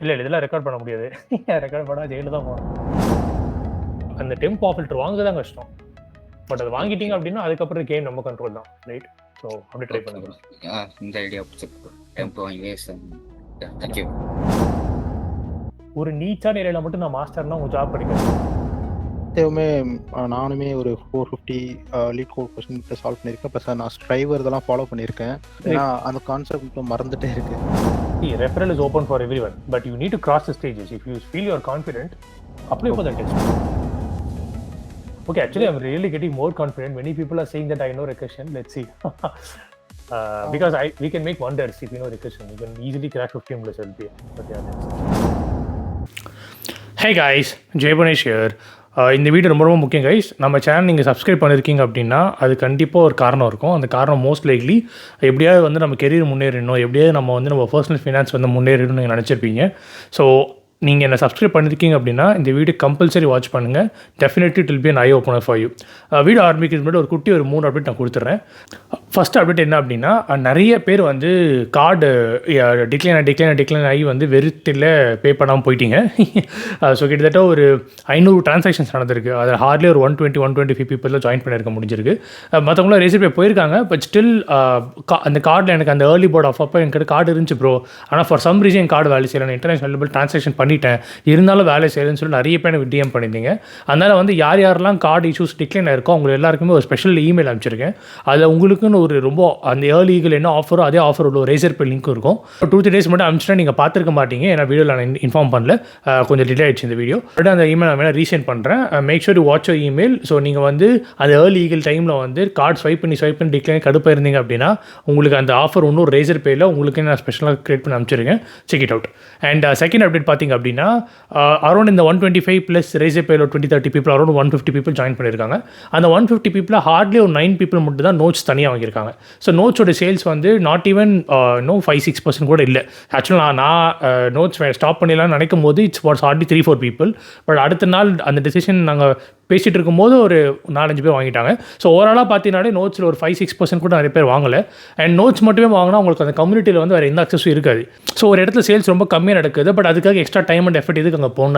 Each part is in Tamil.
இல்ல, இல்ல இதெல்லாம் ரெக்கார்ட் பண்ண முடியாது. ரெக்கார்ட் பண்ணா ஜெயில்ல தான் போணும். அந்த டெம்ப் ஆஃப் ஃபில்டர் வாங்குறது தான் கஷ்டம். பட் அது வாங்கிட்டீங்க அப்படின்னா அதுக்கப்புறம் கேம் நம்ம கண்ட்ரோல் தான், ரைட்? ஸோ அப்படி ட்ரை பண்ணுங்க. இந்த ஐடியா பிடிச்சிருக்கு. டெம்ப் வாங்கி தேங்க்யூ. ஒரு நீச்சான ஏரியாவில் மட்டும் நான் மாஸ்டர்னா உங்க ஜாப் கிடைக்கும். நானுமே ஒரு 450 லீட் கோட் கொஸ்டின் சால்வ் பண்ணியிருக்கேன். ப்ளஸ் நான் ஸ்ட்ரைவர் இதெல்லாம் ஃபாலோ பண்ணியிருக்கேன். ஏன்னா அந்த கான்செப்ட் மறந்துட்டே இருக்கு. Referral is open for everyone, but you need to cross the stages. If you feel you are confident, apply for the test. Okay, actually, I'm really getting more confident. Many people are saying that I know recursion. Let's see. Because we can make wonders if you know recursion. You can easily crack 15 plus LPA. But yeah, let's see. Hey guys, Jay Bonesh here. இந்த வீடியோ ரொம்ப ரொம்ப முக்கியம் கைஸ். நம்ம சேனல் நீங்கள் சப்ஸ்கிரைப் பண்ணியிருக்கீங்க அப்படின்னா அது கண்டிப்பாக ஒரு காரணம் இருக்கும். அந்த காரணம் மோஸ்ட் லைக்லி எப்படியாவது வந்து நம்ம கெரியர் முன்னேறணும், எப்படியாவது நம்ம வந்து நம்ம பர்சனல் ஃபினான்ஸ் வந்து முன்னேறணும்னு நீங்கள் நினச்சிருப்பீங்க. ஸோ நீங்கள் என்ன சப்ஸ்கிரைப் பண்ணியிருக்கீங்க அப்படின்னா இந்த வீடியோ கம்பல்சரி வாட்ச் பண்ணுங்கள். Definitely it will B an eye opener for you. Video ஆரம்பிக்கிறது முன்னாடி ஒரு குட்டி ஒரு 3 அப்டேட் நான் கொடுத்துட்றேன். ஃபஸ்ட் அப்டேட் என்ன அப்படின்னா, நிறைய பேர் வந்து கார்டு டிக்ளைன் ஆகி வந்து வெறுத்தில் பே பண்ணாமல் போயிட்டீங்க. ஸோ கிட்டத்தட்ட ஒரு 500 டிரான்சாக்ஷன்ஸ் நடந்திருக்கு. அதில் ஹார்ட்லி ஒரு 125 பீப்புளில் ஜாயின் பண்ணியிருக்க முடிஞ்சிருக்கு. மற்றவங்களாம் ரெஜிஸ்டர் பே போயிருக்காங்க. பட் ஸ்டில் அந்த கார்டில் எனக்கு அந்த ஏர்லி போர்ட் ஆஃப் அப்போ எனக்கு கார்டு இருந்துச்சு ப்ரோ, ஆனால் ஃபார் சம் ரீசன் என் கார்டு வேலை செய்யலை, இன்டர்நேஷனல் டிரான்சாக்ஷன் பண்ணிட்டேன், இருந்தாலும் வேலை செய்யலைன்னு சொல்லி நிறைய பேர் எனக்கு டிஎம் பண்ணியிருந்தீங்க. அதனால் வந்து யாரெல்லாம் கார்டு இஷ்யூஸ் டிக்ளைன் ஆயிருக்கோ அவங்க எல்லாருக்குமே ஒரு ஸ்பெஷல் இமெயில் அனுப்பிச்சிருக்கேன். அதில் உங்களுக்குன்னு ஒரு ரொம்ப அந்த ஏர்லி ஈகிள் என்ன ஆஃபரோ அதே ஆஃபர் உள்ள ஒரு ரேசர் பே லிங்க் இருக்கும். 2-3 டேஸ் மட்டும் அனுப்பிச்சிட்டா நீங்கள் பார்த்துருக்க மாட்டீங்க. ஏன்னா வீடியோவில் நான் இன்ஃபார்ம் பண்ணல, கொஞ்சம் டிலே ஆயிடுச்சு இந்த வீடியோ. பட் அந்த இமெயில் நான் வேணால் ரீசென்ட் பண்ணுறேன். Make sure to watch your email. So நீங்கள் வந்து அந்த ஏர்லி ஈகிள் டைமில் வந்து கார்டு ஸ்வைப் பண்ணி டிக்ளைன் கடுப்பாக இருந்தீங்க அப்படின்னா உங்களுக்கு அந்த ஆஃபர் இன்னும் ரேசர் பேயில் உங்களுக்கு நான் ஸ்பெஷலாக கிரியேட் பண்ணி அனுப்பிச்சிருக்கேன். Check it out. And second update பார்த்தீங்க அப்படின்னா அரௌண்ட் இந்த 125 ப்ளஸ் ரேசர் பேயில் ஒரு 20-30 பீப்புள் அரௌண்ட் 150 பீப்புள் ஜாயின் பண்ணியிருக்காங்க. அந்த 150 பீப்புளில் ஹார்ட்லி ஒரு 9 பீப்புள் மட்டும் தான் நோட்ஸ் தனியாக வாங்கியிருக்காங்க. ஸோ நோட்ஸோட சேல்ஸ் வந்து நாட் ஈவன் 5-6% கூட இல்லை. ஆக்சுவலாக நான் நோட்ஸ் ஸ்டாப் பண்ணிடலாம்னு நினைக்கும் போது it's was hardly 3-4 people. But அடுத்த நாள் அந்த டெசிஷன் நாங்கள் பேசிகிட்டு இருக்கும்போது ஒரு 4-5 பேர் வாங்கிட்டாங்க. ஸோ ஓவராலாக பார்த்தீங்கன்னாலே நோட்ஸில் ஒரு 5-6% கூட நிறைய பேர் வாங்கலை. அண்ட் நோட்ஸ் மட்டுமே வாங்கினா உங்களுக்கு அந்த கம்யூனிட்டியில் வந்து வேறு எந்த அக்சஸும் இருக்காது. ஸோ ஒரு இடத்துல சேல்ஸ் ரொம்ப கம்மியாக நடக்குது. பட் அதுக்காக எக்ஸ்ட்ரா டைம் அண்ட் எஃபர்ட் எதுக்கு அங்கே போகணும்,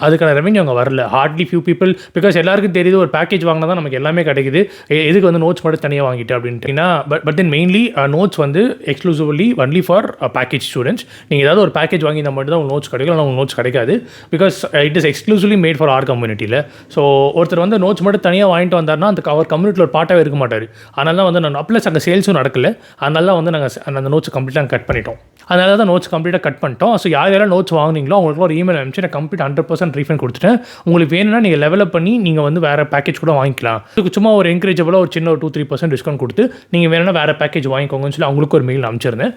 அதுக்கான ரெவன்யூ அங்கே வரல. ஹார்ட்லி ஃபியூ பீப்புள், பிகாஸ் எல்லாருக்கும் தெரியுது ஒரு பேக்கேஜ் வாங்கினா தான் நமக்கு எல்லாமே கிடைக்குது, எதுக்கு வந்து நோட்ஸ் மட்டும் தனியாக வாங்கிட்டு அப்படின்ட்டு. பட் தென் மெயின்லி நோட்ஸ் வந்து exclusively only for package students. நீங்கள் ஏதாவது ஒரு பேக்கேஜ் வாங்கினா மட்டும் தான் உங்களுக்கு நோட்ஸ் கிடைக்கும், ஆனால் உங்களுக்கு நோட்ஸ் கிடைக்காது. Because it is exclusively made for our கம்யூனிட்டியில். ஸோ ஒருத்தர் வந்து நோட்ஸ் மட்டும் தனியாக வாங்கிட்டு வந்தார்னா அந்த அவர் கம்யூனிட்டியில் ஒரு பார்ட்டாகவே இருக்க மாட்டார். அதனால தான் வந்து நான் ப்ளஸ் அங்கே சேல்ஸும் நடக்கல. அதனால தான் வந்து நாங்கள் அந்த நோட்ஸ் கம்ப்ளீட்டாக கட் பண்ணிட்டோம். அதனால தான் நோட்ஸ் கம்ப்ளீட்டாக கட் பண்ணிட்டோம். ஸோ யாரெல்லாம் நோட்ஸ் வாங்கினீங்களோ அவங்களுக்கு ஒரு இமெயில் அனுப்பிச்சு நான் கம்ப்ளீட் 100% ரீஃபண்ட் கொடுத்துட்டேன். உங்களுக்கு வேணும்னா நீங்கள் லெவலப் பண்ணி நீங்கள் வந்து வேறு பேக்கேஜ் கூட வாங்கிக்கலாம். இதுக்கு சும்மா ஒரு என்கரேஜபிளாக ஒரு சின்ன ஒரு 2-3% டிஸ்கவுண்ட் கொடுத்து நீங்கள் வேணும்னா வேறு பேக்கேஜ் வாங்கிக்கோங்கன்னு சொல்லி அவங்களுக்கு ஒரு மெயில் அனுப்பிச்சிருந்தேன்.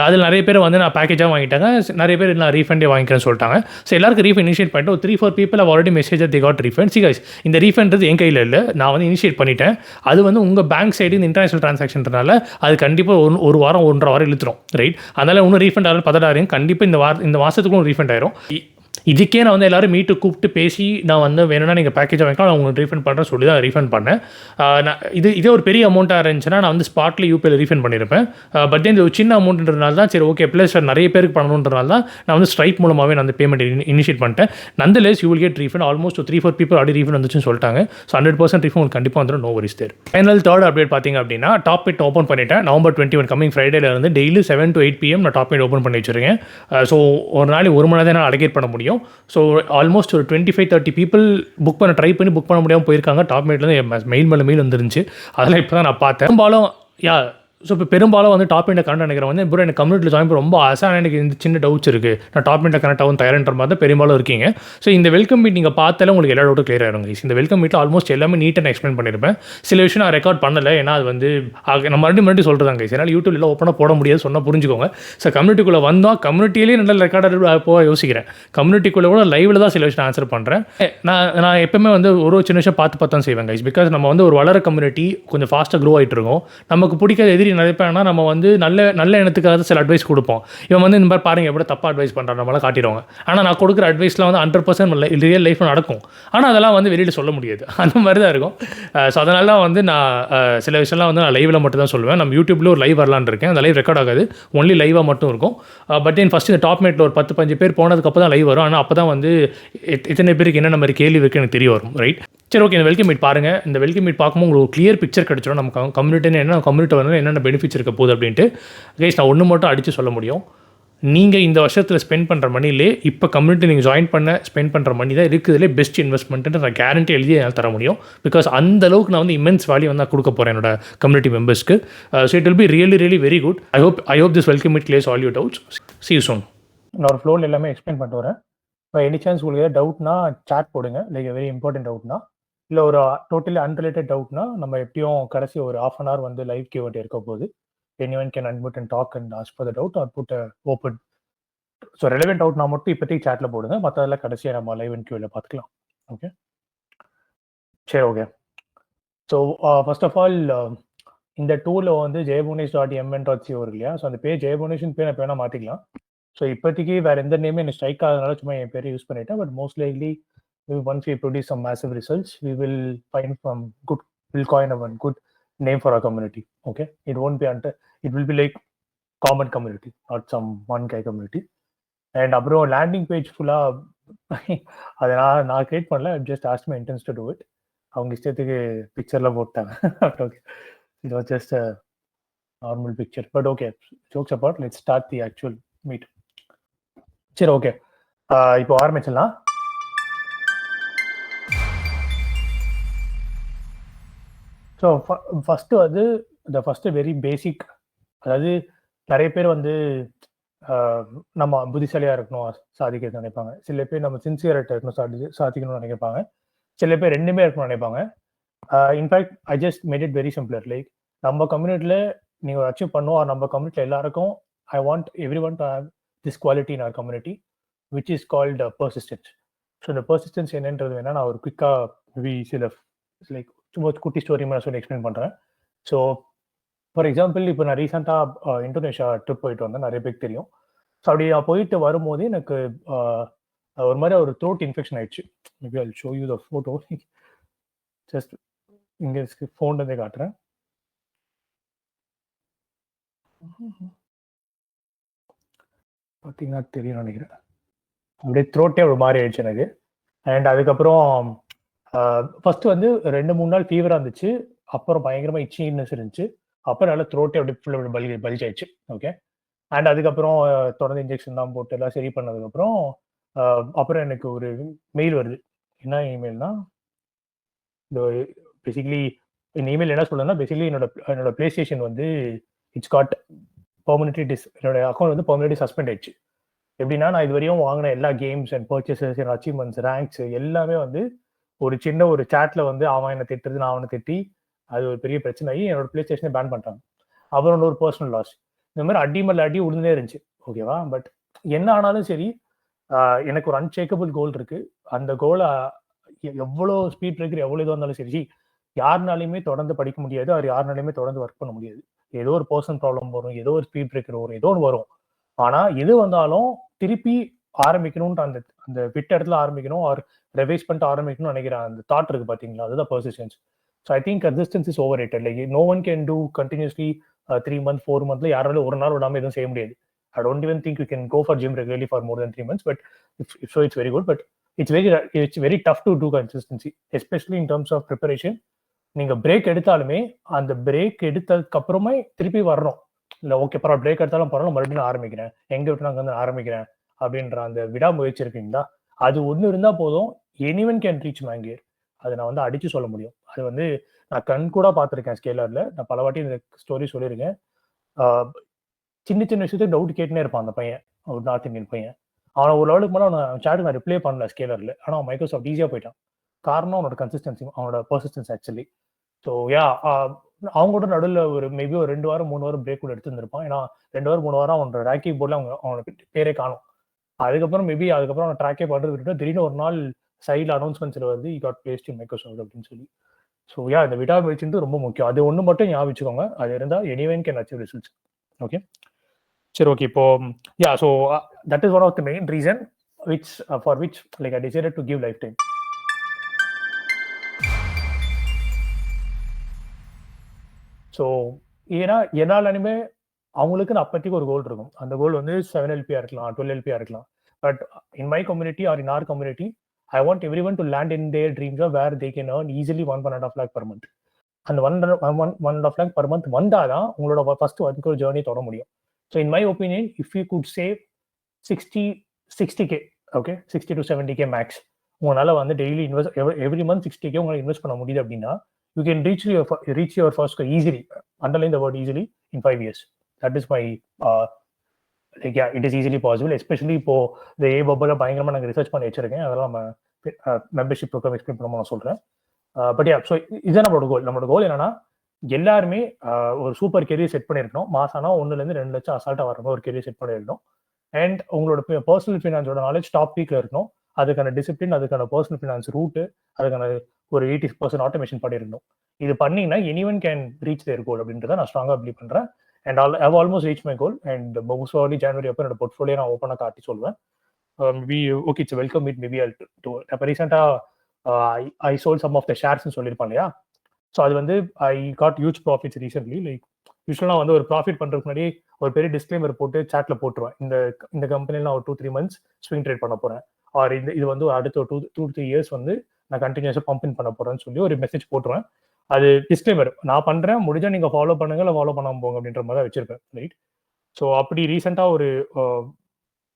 அதில் நிறைய பேர் வந்து நான் பேக்கேஜாக வாங்கிட்டாங்க, நிறைய பேர் நான் ரீஃபண்டே வாங்கிக்கிறேன்னு சொல்லிட்டாங்க. ஸோ எல்லாருக்கும் ரீஃபண்ட் இனிஷியேட் பண்ணிட்டு ஒரு 3-4 பீப்புள் ஆல்ரெடி மெசேஜ் தி காட் ரீஃபண்ட். சி கைஸ், இந்த ரீஃபண்ட் என் கையில் இல்லை, நான் வந்து இனிஷியேட் பண்ணிட்டேன். அது வந்து உங்கள் பேங்க் சைடு இந்த இன்டர்நேஷனல் ட்ரான்சாக்ஷன்றனால அது கண்டிப்பாக ஒரு வாரம் 1.5 வாரம் இழுத்துரும், ரைட்? அதனால் இன்னும் ரீஃபண்ட் ஆகும் பதடாரியும் கண்டிப்பாக இந்த மாதத்துக்குள்ள ரீஃபண்ட் ஆயிரும். இதுக்கே நான் வந்து எல்லோரும் மீட்டு கூப்பிட்டு பேசி நான் வந்து வேணும்னா நீங்கள் பேக்கேஜை வாங்கிக்கலாம், நான் உங்களுக்கு ரீஃபண்ட் பண்ணுறேன் சொல்லி தான் ரீஃபண்ட் பண்ணேன். நான் இதே ஒரு பெரிய அமௌண்ட்டாக இருந்துச்சுன்னா நான் வந்து ஸ்பாட்டில் யூபிஐயில் ரீஃபண்ட் பண்ணியிருப்பேன். பட் தென் இது ஒரு சின்ன அமௌண்ட்ன்றதுனால தான் சரி ஓகே ப்ளஸ் நிறைய பேருக்கு பண்ணணுன்றனால தான் நான் வந்து ஸ்ட்ரைப் மூலமாகவே நான் அந்த பேமெண்ட் இனிஷியேட் பண்ணிட்டேன். Nonetheless you will get refund. Almost 3-4 people already refund வந்துச்சுன்னு சொல்லிட்டாங்க. ஸோ 100% ரீஃபண்ட் உங்களுக்கு கண்டிப்பாக வந்துடும், no worries there. Final third update பார்த்தீங்க அப்படின்னா டாப் பிட் ஓப்பன் பண்ணிட்டேன். November 21 கமிங் ஃப்ரைடேல இருந்து டெய்லி 7 to 8 PM நான் டாப் பிட் ஓப்பன் பண்ணி வச்சுருக்கேன். ஸோ ஒரு நாளைக்கு 1 மணி நேரம் நான் அலகேட் பண்ண முடியும். ஸோ ஆல்மோஸ்ட் ஒரு 25-30 பீப்புள் புக் பண்ண முடியாமல் போயிருக்காங்க. டாப் மேட்லேருந்து மெயில் மெயில் வந்துருந்துச்சு. அதெல்லாம் இப்போ தான் நான் பார்த்தேன். பெரும்பாலும் ஸோ இப்போ பெரும்பாலும் வந்து டாப் இண்டில் கனெக்ட் நினைக்கிறேன் வந்து இப்போ எனக்கு கம்யூனிட்டியில் ஜாயின் பண்ண ரொம்ப ஆசை. எனக்கு இந்த சின்ன டவுட்ஸ் இருக்குது, நான் டாப் இண்டில் கனெக்ட் ஆகும் தயாரின்ற மாதிரி தான் பெரும்பாலும் இருக்கீங்க. ஸோ இந்த வெல்கம் மீட் நீங்கள் பார்த்தாலும் உங்களுக்கு எல்லா டவுட்டும் கிளியர் ஆகிடும். இந்த வெல்கம் மீட்டில் ஆல்மோஸ்ட் எல்லாமே நீட்டாக நான் எக்ஸ்பிளைன் பண்ணியிருப்பேன். சில விஷயம் நான் ரெக்கார்ட் பண்ணலை, ஏன்னா அது வந்து நம்ம மறுபடியும் சொல்கிறதாங்க. என்னால் யூடியூப்ல ஓப்பனாக போட முடியாது சொன்னால் புரிஞ்சுக்கோங்க. ஸோ கம்யூனிட்டிக்குள்ளே வந்தால் கம்யூனிட்டியிலே நல்ல ரெக்கார்டர் போக யோசிக்கிறேன். கம்யூனிட்டிக்குள்ளே கூட லைவில் தான் சில விஷயம் ஆன்சர் பண்ணுறேன். நான் எப்பவுமே வந்து ஒரு சின்ன விஷயம் பார்த்து தான் செய்வேன் கைஸ். பிகாஸ் நம்ம வந்து ஒரு வளர கம்யூனிட்டி கொஞ்சம் ஃபாஸ்ட்டாக க்ரோ ஆகிட்டு இருக்கோம். நமக்கு பிடிக்காத எதிரி மீறி நினைப்பேன்னா நம்ம வந்து நல்ல எண்ணத்துக்காக சில அட்வைஸ் கொடுப்போம். இவன் வந்து இந்த மாதிரி பாருங்க எப்படி தப்பாக அட்வைஸ் பண்ணுறான் நம்மளாம் காட்டிடுவாங்க. ஆனால் நான் கொடுக்குற அட்வைஸ்லாம் வந்து 100% ரியல் லைஃப்பில் நடக்கும். ஆனால் அதெல்லாம் வந்து வெளியில் சொல்ல முடியாது. அந்த மாதிரி தான் இருக்கும். ஸோ அதனால தான் வந்து நான் சில விஷயம்லாம் வந்து நான் லைவில் மட்டும் தான் சொல்லுவேன். நம்ம யூடியூப்ல ஒரு லைவ் வரலான்னு இருக்கேன். அந்த லைவ் ரெக்கார்ட் ஆகாது, ஒன்லி லைவாக மட்டும் இருக்கும். பட் தென் ஃபஸ்ட்டு இந்த டாப் மேட்டில் ஒரு 10-15 பேர் போனதுக்கப்புறம் தான் லைவ் வரும். ஆனால் அப்போ தான் வந்து எத்தனை பேருக்கு என்னென்ன மாதிரி கேள்வி இருக்குது எனக்கு தெரிய வரும். ரைட், சரி ஓகே. இந்த வெல்கம் மீட் பாருங்கள். இந்த வெல்கம் மீட் பார்க்கும்போது உங்களுக்கு ஒரு கிளியர் பிக்சர் கிடச்சிடும். நம்ம கம்யூனிட்டின்னு என்ன, கம்யூனிட்டி வந்து என்னென்ன பெனிஃபிட்ஸ் இருக்க போகுது அப்படின்ட்டு. கைஸ் நான் ஒன்று மட்டும் அடித்து சொல்ல முடியும். நீங்கள் இந்த வருஷத்தில் ஸ்பெண்ட் பண்ணுற மணிலே இப்போ கம்யூனிட்டி நீங்கள் ஜாயின் பண்ண ஸ்பெண்ட் பண்ணுற மணி தான் இருக்குதுலே பெஸ்ட் இன்வெஸ்ட்மெண்ட்டு நான் கேரண்டி எழுதி என்னால் தர முடியும். பிகாஸ் அந்த அளவுக்கு நான் வந்து இமென்ஸ் வேல்யூ வந்து நான் கொடுக்க போகிறேன் என்னோட கம்யூனிட்டி மெம்பர்ஸ்க்கு. So it will be really very good. I hope this welcome meet clears all you doubts. See you soon. நான் ஒரு ஃப்ளோவில் எல்லாமே எக்ஸ்பிளைன் பண்ணிட்டு வரேன். இப்போ எனி சான்ஸ் உங்களுக்கு ஏதாவது டவுட்னா சாட் போடுங்க, லைக் வெரி இம்பார்ட்டன்ட் டவுட்னா. இல்லை ஒரு டோட்டலி அன்ரிலேட்டட் டவுட்னா நம்ம எப்படியும் கடைசி ஒரு 1/2 hour வந்து லைவ் Q&A இருக்க போகுது. Anyone can unmute and talk and ask for the doubt or put a open. So relevant டவுட்னா மட்டும் இப்போதைக்கு சாட்டில் போடுங்க, மற்றதெல்லாம் கடைசியாக நம்ம லைவ் அண்ட் Q&A பார்த்துக்கலாம். ஓகே, சரி okay. So first of all இந்த டூலில் வந்து jayabhunesh.mn.co இருக்கு இல்லையா? ஸோ அந்த பேர் ஜெயபுனேஷ்னு பேர் நான் வேணால் மாற்றிக்கலாம். ஸோ இப்போதைக்கு வேறு எந்த நேமே எனக்கு ஸ்ட்ரைக் ஆகாதனால சும்மா என் பேரை யூஸ் பண்ணிட்டேன். But most likely once we produce some massive results, we will find some good, we'll coin a good name for our community. Okay, it won't be it will be like common community, not some one guy community. And அப்புறம் லேண்டிங் பேஜ் ஃபுல்லாக அதை நான் கிரியேட் பண்ணல. Just ask my intense to do it. அவங்க இஷ்டத்துக்கு பிக்சர்லாம் போட்டாங்க. Okay, it was just a normal picture. But okay, jokes abort, let's start the actual meet. சரி ஓகே, இப்போ ஆரம்பிச்சிடலாம். ஸோ ஃபஸ்ட்டு வந்து இந்த ஃபஸ்ட்டு வெரி பேசிக், அதாவது நிறைய பேர் வந்து நம்ம புத்திசாலியாக இருக்கணும் சாதிக்கிறது நினைப்பாங்க. சில பேர் நம்ம சின்சியராக இருக்கணும் சாதிக்கணும்னு நினைப்பாங்க. சில பேர் ரெண்டுமே இருக்கணும்னு நினைப்பாங்க. In fact I just made it very simpler. Like நம்ம கம்யூனிட்டியில் நீங்கள் அச்சீவ் பண்ணுவோம், நம்ம கம்யூனிட்டியில் எல்லாருக்கும் I want every one to have this quality in our community which is called persistence. So இந்த பர்சிஸ்டன்ஸ் என்னன்றது வேணால் நான் ஒரு குயிக்காக சில லைக் சும்மா குட்டி ஸ்டோரி மாதிரி சொல்லி எக்ஸ்பிளைன் பண்ணுறேன். ஸோ ஃபார் எக்ஸாம்பிள் இப்போ நான் ரீசெண்டாக இந்தோனேஷியா ட்ரிப் போயிட்டு வந்தேன், நிறைய பேருக்கு தெரியும். ஸோ அப்படி நான் போயிட்டு வரும்போது எனக்கு ஒரு மாதிரி ஒரு த்ரோட் இன்ஃபெக்ஷன் ஆயிடுச்சு. Maybe Jal show you the photo. Just இங்கே ஃபோன்லேருந்தே காட்டுறேன். பார்த்தீங்கன்னா தெரியும் நினைக்கிறேன். அப்படியே த்ரோட்டே ஒரு மாதிரி ஆயிடுச்சு எனக்கு. அண்ட் அதுக்கப்புறம் ஃபர்ஸ்ட் வந்து 2-3 நாள் ஃபீவராக இருந்துச்சு. அப்புறம் பயங்கரமாக இச்சிங்னஸ் இருந்துச்சு. அப்புறம் நல்லா த்ரோட்டே அப்படியே ஃபுல்லாக பல்ஜ் ஆயிடுச்சு. ஓகே, அண்ட் அதுக்கப்புறம் தொடர்ந்து இன்ஜெக்ஷன் தான் போட்டு எல்லாம் சரி பண்ணதுக்கப்புறம் அப்புறம் எனக்கு ஒரு மெயில் வருது. என்ன இமெயில்னா, இந்த பேசிக்கலி இந்த இமெயில் என்ன சொல்லுன்னா, பேசிக்கலி என்னோட பிளே ஸ்டேஷன் வந்து இட்ஸ் காட் பெர்மனென்ட்லி என்னோட அக்கௌண்ட் வந்து பெர்மனென்ட்லி சஸ்பெண்ட் ஆயிடுச்சு. எப்படின்னா, நான் இது வரையும் வாங்கின எல்லா கேம்ஸ் அண்ட் பர்ச்சேசஸ், என்னோட அச்சீவ்மெண்ட்ஸ், ரேங்க்ஸ் எல்லாமே வந்து ஒரு சின்ன ஒரு சாட்ல வந்து அவன் என்ன திட்டுறது, நான் அவனை திட்டி அது ஒரு பெரிய பிரச்சனை ஆகி என்னோட பிளே ஸ்டேஷனை பேன் பண்ணிட்டாங்க. அப்புறம் ஒரு பர்சனல் லாஸ். இந்த மாதிரி அடிமல்ல அடி உழுந்தே இருந்துச்சு. ஓகேவா, பட் என்ன ஆனாலும் சரி எனக்கு ஒரு அன்ஷேக்கபிள் கோல் இருக்கு. அந்த கோலை எவ்வளோ ஸ்பீட் பிரேக்கர் எவ்வளோ இதுவாக இருந்தாலும் சரி, யாருனாலையுமே தொடர்ந்து படிக்க முடியாது, அவர் யாருனாலையுமே தொடர்ந்து ஒர்க் பண்ண முடியாது. ஏதோ ஒரு பர்சனல் ப்ராப்ளம் வரும், ஏதோ ஒரு ஸ்பீட் பிரேக்கர் வரும், ஏதோ ஒன்று வரும். ஆனா எது வந்தாலும் திருப்பி ஆரம்பிக்கணும்ன்ற அந்த அந்த விட்ட இடத்துல ஆரம்பிக்கணும், ஆர் ரிவைஸ் பண்ணிட்டு ஆரம்பிக்கணும்னு நினைக்கிற அந்த தாட் இருக்கு பாத்தீங்களா, அதுதான் persistence. So I think consistence is overrated. Like no one can do continuously 3 months 4 months யாராலும் ஒரு நாள் விடாம எதுவும் செய்ய முடியாது. I don't even think you can go for gym regularly for more than 3 months, but so it's very good, but it's very tough to do consistency, especially in terms of preparation. நீங்க பிரேக் எடுத்தாலுமே அந்த பிரேக் எடுத்ததுக்கு அப்புறமே திருப்பி வரணும். இல்லை ஓகே பரவாயில்ல, பிரேக் எடுத்தாலும் பரவாயில்ல, மறுபடியும் நான் ஆரம்பிக்கிறேன், எங்க விட்டு நான் வந்து ஆரம்பிக்கிறேன் அப்படின்ற அந்த விடாமுயற்சி இருக்குங்களா, அது ஒன்று இருந்தா போதும். எனிவன் கேன் ரீச் மேங்கேர். அதை நான் வந்து அடிச்சு சொல்ல முடியும். அது வந்து நான் கண் கூட பார்த்துருக்கேன் ஸ்கேலர்ல. நான் பல வாட்டி இந்த ஸ்டோரி சொல்லியிருக்கேன். சின்ன சின்ன விஷயத்துக்கு டவுட் கேட்டுனே இருப்பான் அந்த பையன், ஒரு நார்த் இந்தியன் பையன். அவனை ஒரு லெவலுக்கு மேலே அவன் சாட்டு நான் ரிப்ளே பண்ணல ஸ்கேலர்ல. ஆனால் அவன் மைக்ரோசாஃப்ட் ஈஸியாக போயிட்டான். காரணம் அவனோட கன்சிஸ்டன்சி, அவனோட பர்சிஸ்டன்ஸ் ஆக்சுவலி. ஸோ அவங்களோட நடுவில் ஒரு மேபி ஒரு 2 வாரம் 3 வாரம் பிரேக் கூட எடுத்துருந்துருப்பான். ஏன்னா 2 வாரம் 3 வாரம் அவனோட ரேங்கிங் போர்டில் அவனோட பேரே காணும். அதுக்கப்புறம் அவன் ட்ராக்கே பண்ணுறது விட்டுட்டு திடீர்னு ஒரு நாள் சைடில் அனௌன்ஸ்மெண்ட்ஸில் வந்து you got placed in Microsoft அப்படின்னு சொல்லி. ஸோ யா இந்த விடாமுயற்சின்றது ரொம்ப முக்கியம். அது ஒன்று மட்டும் ஞாபகம் வச்சுக்கோங்க. அது இருந்தால் anyone can achieve results. Okay, சரி, ஓகே. இப்போ yeah, so that is one of the main reason which for which like I decided to give lifetime. So ஏன்னா எல்லாருமே அவங்களுக்குன்னு அப்பத்திக்கு ஒரு கோல் இருக்கும். அந்த கோல் வந்து 7 LPயா இருக்கலாம், 12 LPயா இருக்கலாம். But in my community or in our community, I want everyone to land in their dreams of where they can earn easily 1.5 lakh per month. அந்த 1.5 lakh per month வந்தாதான் உங்களோட ஃபர்ஸ்ட் ஒர்க் ஜேர்னி தொட முடியும். So in my opinion, if you could save 60K, okay, 60 to 70K max, உங்களால் வந்து daily invest every month 60K உங்களால் இன்வெஸ்ட் பண்ண முடியுது அப்படின்னா, you can reach your first easily. Underline the word easily in 5 years. That is my like yeah, it is easily possible. Especially இப்போ இந்த ஏ பப்பில் பயங்கரமாக நாங்கள் ரிசர்ச் பண்ணி வச்சிருக்கேன். அதெல்லாம் நம்ம மெம்பர்ஷிப் ப்ரோக்ராம் எக்ஸ்பிளைன் பண்ணும்போது நான் சொல்கிறேன். பட் யா, ஸோ இதுதான் நம்மளோட கோல். நம்மளோட கோல் என்னன்னா, எல்லாருமே ஒரு சூப்பர் கெரியர் செட் பண்ணியிருக்கணும். மாசானா 1-2 லட்சம் அசால்ட்டாக வரணும் ஒரு கெரியர் செட் பண்ணியிருக்கணும். அண்ட் உங்களோட பர்சனல் ஃபினான்ஸோட நாலேஜ் டாப் பீக்ல இருக்கணும். அதுக்கான டிசிப்ளின், அதுக்கான பர்சனல் ஃபினான்ஸ் ரூட்டு, அதுக்கான ஒரு 80% ஆட்டோமேஷன் பண்ணியிருக்கணும். இது பண்ணீங்கன்னா எனிவன் கேன் ரீச் தேர் கோல் அப்படின்றத நான் ஸ்ட்ராங்காக பிலீவ் பண்ணுறேன். And I've almost reached my goal. And most probably January அப்போ என்னோட போர்ட்ஃபோலியோ நான் ஓப்பனாக காட்டி சொல்லுவேன். Okay, it's welcome meet. Maybe இப்போ ரீசெண்டாக I sold some of the ஷேர்ஸ்ன்னு சொல்லியிருப்பான் இல்லையா. ஸோ அது வந்து I got huge profits recently. Like யூஸ்வலாக வந்து ஒரு ப்ராஃபிட் பண்ணுறதுக்கு முன்னாடி ஒரு பெரிய டிஸ்க்ளைமர் போட்டு சாட்ல போட்டுருவேன். இந்த கம்பெனியில் நான் ஒரு 2-3 months ஸ்விங் ட்ரேட் பண்ண போகிறேன், ஆர் இது வந்து அடுத்த 2-3 years வந்து நான் கண்டினியூஸாக பம்பின் பண்ண போகிறேன்னு சொல்லி ஒரு மெசேஜ் போட்டுருவேன். அது டிஸ்க்ளைமர், நான் பண்ணுறேன், முடிஞ்சால் நீங்கள் ஃபாலோ பண்ணுங்க, இல்லை ஃபாலோ பண்ணாமல் போங்க அப்படின்ற மாதிரி தான் வச்சிருப்பேன். ரைட். ஸோ அப்படி ரீசெண்டாக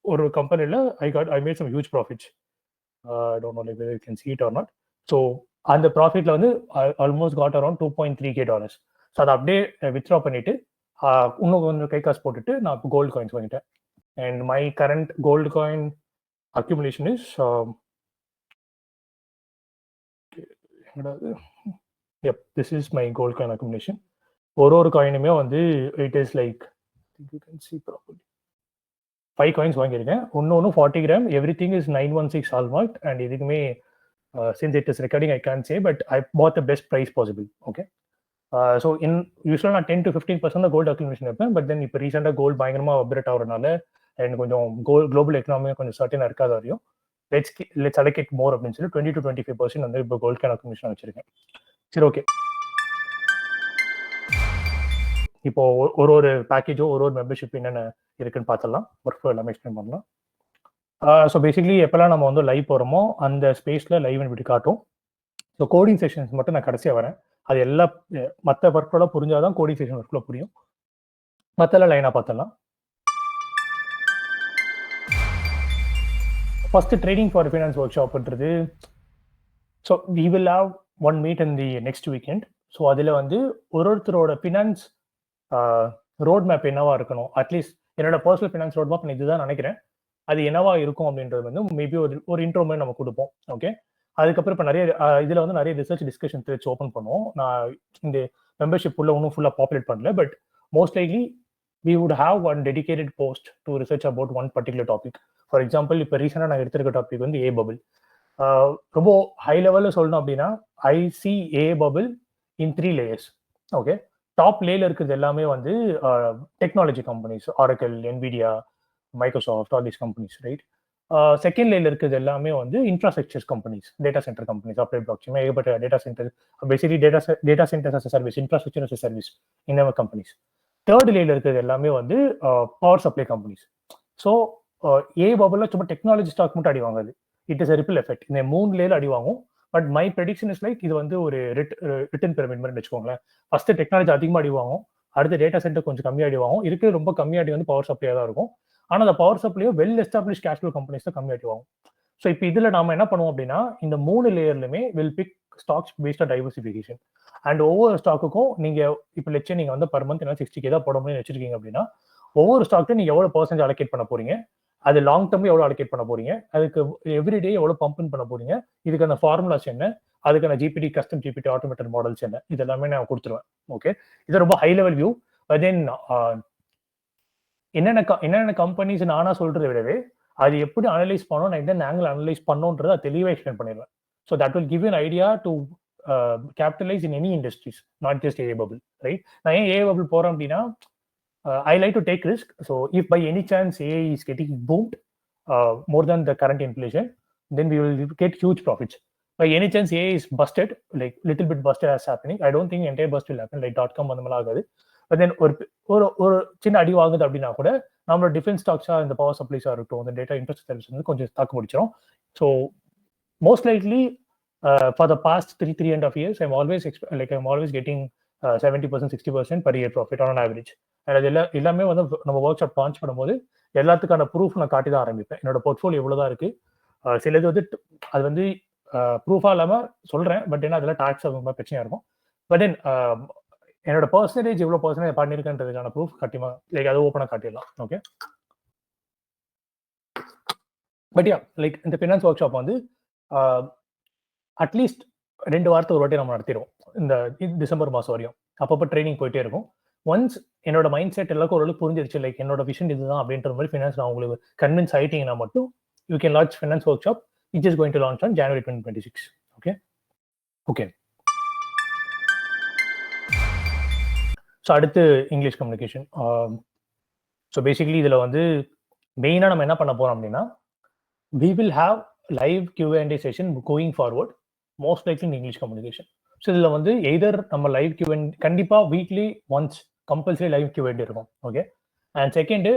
ஒரு கம்பெனியில் I made some huge profits. I don't know if you can see it or not. So அந்த ப்ராஃபிட்ல வந்து almost God around $2.3K. So அதை அப்படியே வித்ட்ரா பண்ணிட்டு இன்னும் கொஞ்சம் கை காசு போட்டுட்டு நான் இப்போ கோல்டு காயின்ஸ் வாங்கிட்டேன். And my current gold coin accumulation is this is my gold coin accumulation. ஒரு காயினுமே வந்து it is like, you can see properly, 5 coins வாங்கியிருக்கேன். ஒன்று 40 gram. everything is 916 hallmark. and இதுக்குமே since it is recording I can't say, but I bought the best price possible. okay, so in usually நான் 10-15% கோல்டு அக்யூமுலேஷன் இருப்பேன். பட் தென் இப்போ ரீசெண்டாக கோல்டு பயங்கரமாக அப்ரேட் ஆகிறதுனால அண்ட் கொஞ்சம் குளோபல் எக்கனாமியாக கொஞ்சம் சர்டன் இருக்காத வரையும் let's allocate more அப்படின்னு சொல்லி 20-25% வந்து இப்போ கோல்டு காயின் அக்யூமுலேஷன் வச்சிருக்கேன். சரி, ஓகே. இப்போ ஒரு பேக்கேஜோ ஒரு மெம்பர்ஷிப் என்னென்ன இருக்குன்னு பார்த்துடலாம். ஒர்க் ஃப்ளோ எல்லாமே எக்ஸ்பிளைன் பண்ணலாம். ஸோ பேசிக்லி எப்போல்லாம் நம்ம வந்து லைவ் போகிறோமோ அந்த ஸ்பேஸில் லைவ் இப்படி காட்டும். ஸோ கோடிங் செஷன்ஸ் மட்டும் நான் கடைசியாக வரேன். அது எல்லா மற்ற ஒர்க் ஃப்ளோலாம் புரிஞ்சாதான் கோடிங் செஷன் ஒர்க் ஃப்ளோ புரியும். மற்றெல்லாம் லைனாக பார்த்துடலாம். ஃபர்ஸ்ட் ட்ரேடிங் ஃபார் ஃபினான்ஸ் ஒர்க் ஷாப்ன்றது, so we will have one meet in the next weekend. So அதில் வந்து ஒருத்தரோட ஃபினான்ஸ் ரோட் மேப் என்னவா இருக்கணும், அட்லீஸ்ட் என்னோட பர்சனல் ஃபினான்ஸ் ரோட் மேப் நான் இதுதான் நினைக்கிறேன், அது என்னவா இருக்கும் அப்படின்றது வந்து மேபி ஒரு இன்ட்ரோ மாதிரி நம்ம கொடுப்போம். ஓகே, அதுக்கப்புறம் இப்போ நிறைய இதில் வந்து நிறைய ரிசர்ச் டிஸ்கஷன் வச்சு ஓப்பன் பண்ணுவோம். நான் இந்த மெம்பர்ஷிப் உள்ள இன்னும் ஃபுல்லாக பாப்புலேட் பண்ணல, but most likely we would have one dedicated post to research about one particular topic. For example, இப்போ ரீசெண்டாக நான் எடுத்திருக்க டாபிக் வந்து ஏ பபிள். ரொம்ப ஹை லெவலில் சொல்லணும் அப்படின்னா I see a bubble in 3 layers. Okay, top லேயர்ல இருக்கிறது எல்லாமே வந்து technology companies, Oracle, NVIDIA, Microsoft, all these companies. Right. Second லேயர்ல இருக்கிறது எல்லாமே வந்து infrastructures companies, data centre companies, Applied Blockchain, ஏகப்பட்ட data centre, basically data centres as service, infrastructure as service, இந்த கம்பெனிஸ். தேர்ட் லேயர்ல இருக்கிறது எல்லாமே வந்து power supply companies. So a பபிள்ல சும்மா டெக்னாலஜி ஸ்டாக் மட்டும் அடி வாங்காது, இட் இஸ் ரிப்பிள் எஃபெக்ட். இந்த 3 லேயர் அடி வாங்கும். But my prediction is like இது வந்து ஒரு ரிட்டர்ன் பிரமிட் மாதிரி வச்சுக்கோங்களேன். ஃபர்ஸ்ட் டெக்னாலஜி அதிகமாக அடி வாங்கும், அடுத்த டேட்டா சென்டர் கொஞ்சம் கம்மியாக அடி வாங்கும், இருக்கிறது ரொம்ப கம்மியாக அடி வந்து பவர் சப்ளையாக தான் இருக்கும். ஆனால் அந்த பவர் சப்ளையோ well establish cash flow companies தான் கம்மியாக அடி வாங்கும். ஸோ இப்போ இதில் நாம என்ன பண்ணுவோம் அப்படின்னா, இந்த 3 லேயர்லுமே will pick stocks based on diversification. And ஒவ்வொரு ஸ்டாக்குக்கும் நீங்கள் இப்போ லட்சம் நீங்கள் வந்து பர் மந்த் என்ன 60K தான் போட முடியும்னு வச்சிருக்கீங்க அப்படின்னா, ஒவ்வொரு ஸ்டாக்கும் நீங்கள் எவ்வளோ பர்சன்டேஜ் அலோகேட் பண்ண போறீங்க, அது லாங் டர்ம் எவ்வளோ அலோகேட் பண்ண போறீங்க, அதுக்கு எவ்ரிடே எவ்வளோ பம்பின் பண்ண போறீங்க, இதுக்கான ஃபார்முலாஸ் என்ன, அதுக்கான GPT, custom GPT, automated models என்ன, இது எல்லாமே நான் கொடுத்துருவேன். ஓகே, இது ரொம்ப ஹை லெவல் வியூ. தென் என்னென்ன கம்பெனிஸ் நானா சொல்றதை விடவே அது எப்படி அனலைஸ் பண்ணணும், நான் என்ன ஆங்கிள் அனலைஸ் பண்ணோன்றதை தெளிவாக எக்ஸ்பிளைன் பண்ணிடுவேன். So that will give you an idea to capitalize in any industries, not just AA bubble, right? நான் ஏன் AA bubble போறேன் அப்படின்னா I like to take risk. So if by any chance AA is getting boomed more than the current inflation, then we will get huge profits. By any chance AA is busted, like little bit busted as happening, I don't think entire bust will happen, like .com அந்த மாதிரி ஆகாது. But then ஒரு சின்ன அடி வாங்குது அப்படின்னா கூட நம்மளோட டிஃபென்ஸ் ஸ்டாக்ஸா இந்த பவர் சப்ளைஸா இருக்கட்டும், இந்த டேட்டா இன்ஃப்ராஸ்ட்ரக்சர் வந்து கொஞ்சம் தாக்கு பிடிச்சிரும். So most likely for the past 3.5 years, I'm always getting 70%, 60% per year profit on an average. And அது எல்லாமே வந்து நம்ம ஒர்க் ஷாப் லான்ச் பண்ணும்போது எல்லாத்துக்கான ப்ரூஃப் நான் காட்டி தான் ஆரம்பிப்பேன். என்னோட போர்ட்ஃபோலியோ எவ்வளோதான் இருக்கு, சிலது வந்து அது வந்து ப்ரூஃபா இல்லாமல் சொல்றேன், பட் ஏன்னா அதெல்லாம் டாக்ஸ் ரொம்ப பிரச்சனையா இருக்கும். பட் தென் என்னோட பர்சன்டேஜ் எவ்வளோ பர்சன்டேஜ் பண்ணியிருக்கேன்றதுக்கான ப்ரூஃப் கட்டிமா லைக் அது ஓப்பனாக காட்டிடலாம். ஓகே, பட் யா லைக் இந்த ஃபினான்ஸ் ஒர்க் ஷாப் வந்து அட்லீஸ்ட் 2 வாரத்துக்கு ஒரு வாட்டி நம்ம நடத்திடுவோம் இந்த டிசம்பர் மாதம் வரையும். அப்பப்போ ட்ரைனிங் போயிட்டே இருக்கும். ஒன்ஸ் என்னோட மைண்ட் செட் எல்லாருக்கும் ஓரளவுக்கு புரிஞ்சிருச்சு, லைக் என்னோட விஷன் இதுதான் அப்படின்ற மாதிரி ஃபினான்ஸ் நான் உங்களுக்கு கன்வின்ஸ் ஆகிட்டீங்கன்னா மட்டும் you can launch finance work shop which is going to launch on January 2026. Okay okay. So அடுத்து இங்கிலீஷ் கம்யூனிகேஷன். ஸோ பேசிக்லி இதில் வந்து மெயினாக நம்ம என்ன பண்ண போகிறோம் அப்படின்னா we will have live Q&A session going forward, most likely in English communication. So இதில் வந்து எய்தர் நம்ம லைவ் Q&A கண்டிப்பாக weekly once compulsory live Q&A இருக்கும். Okay, and second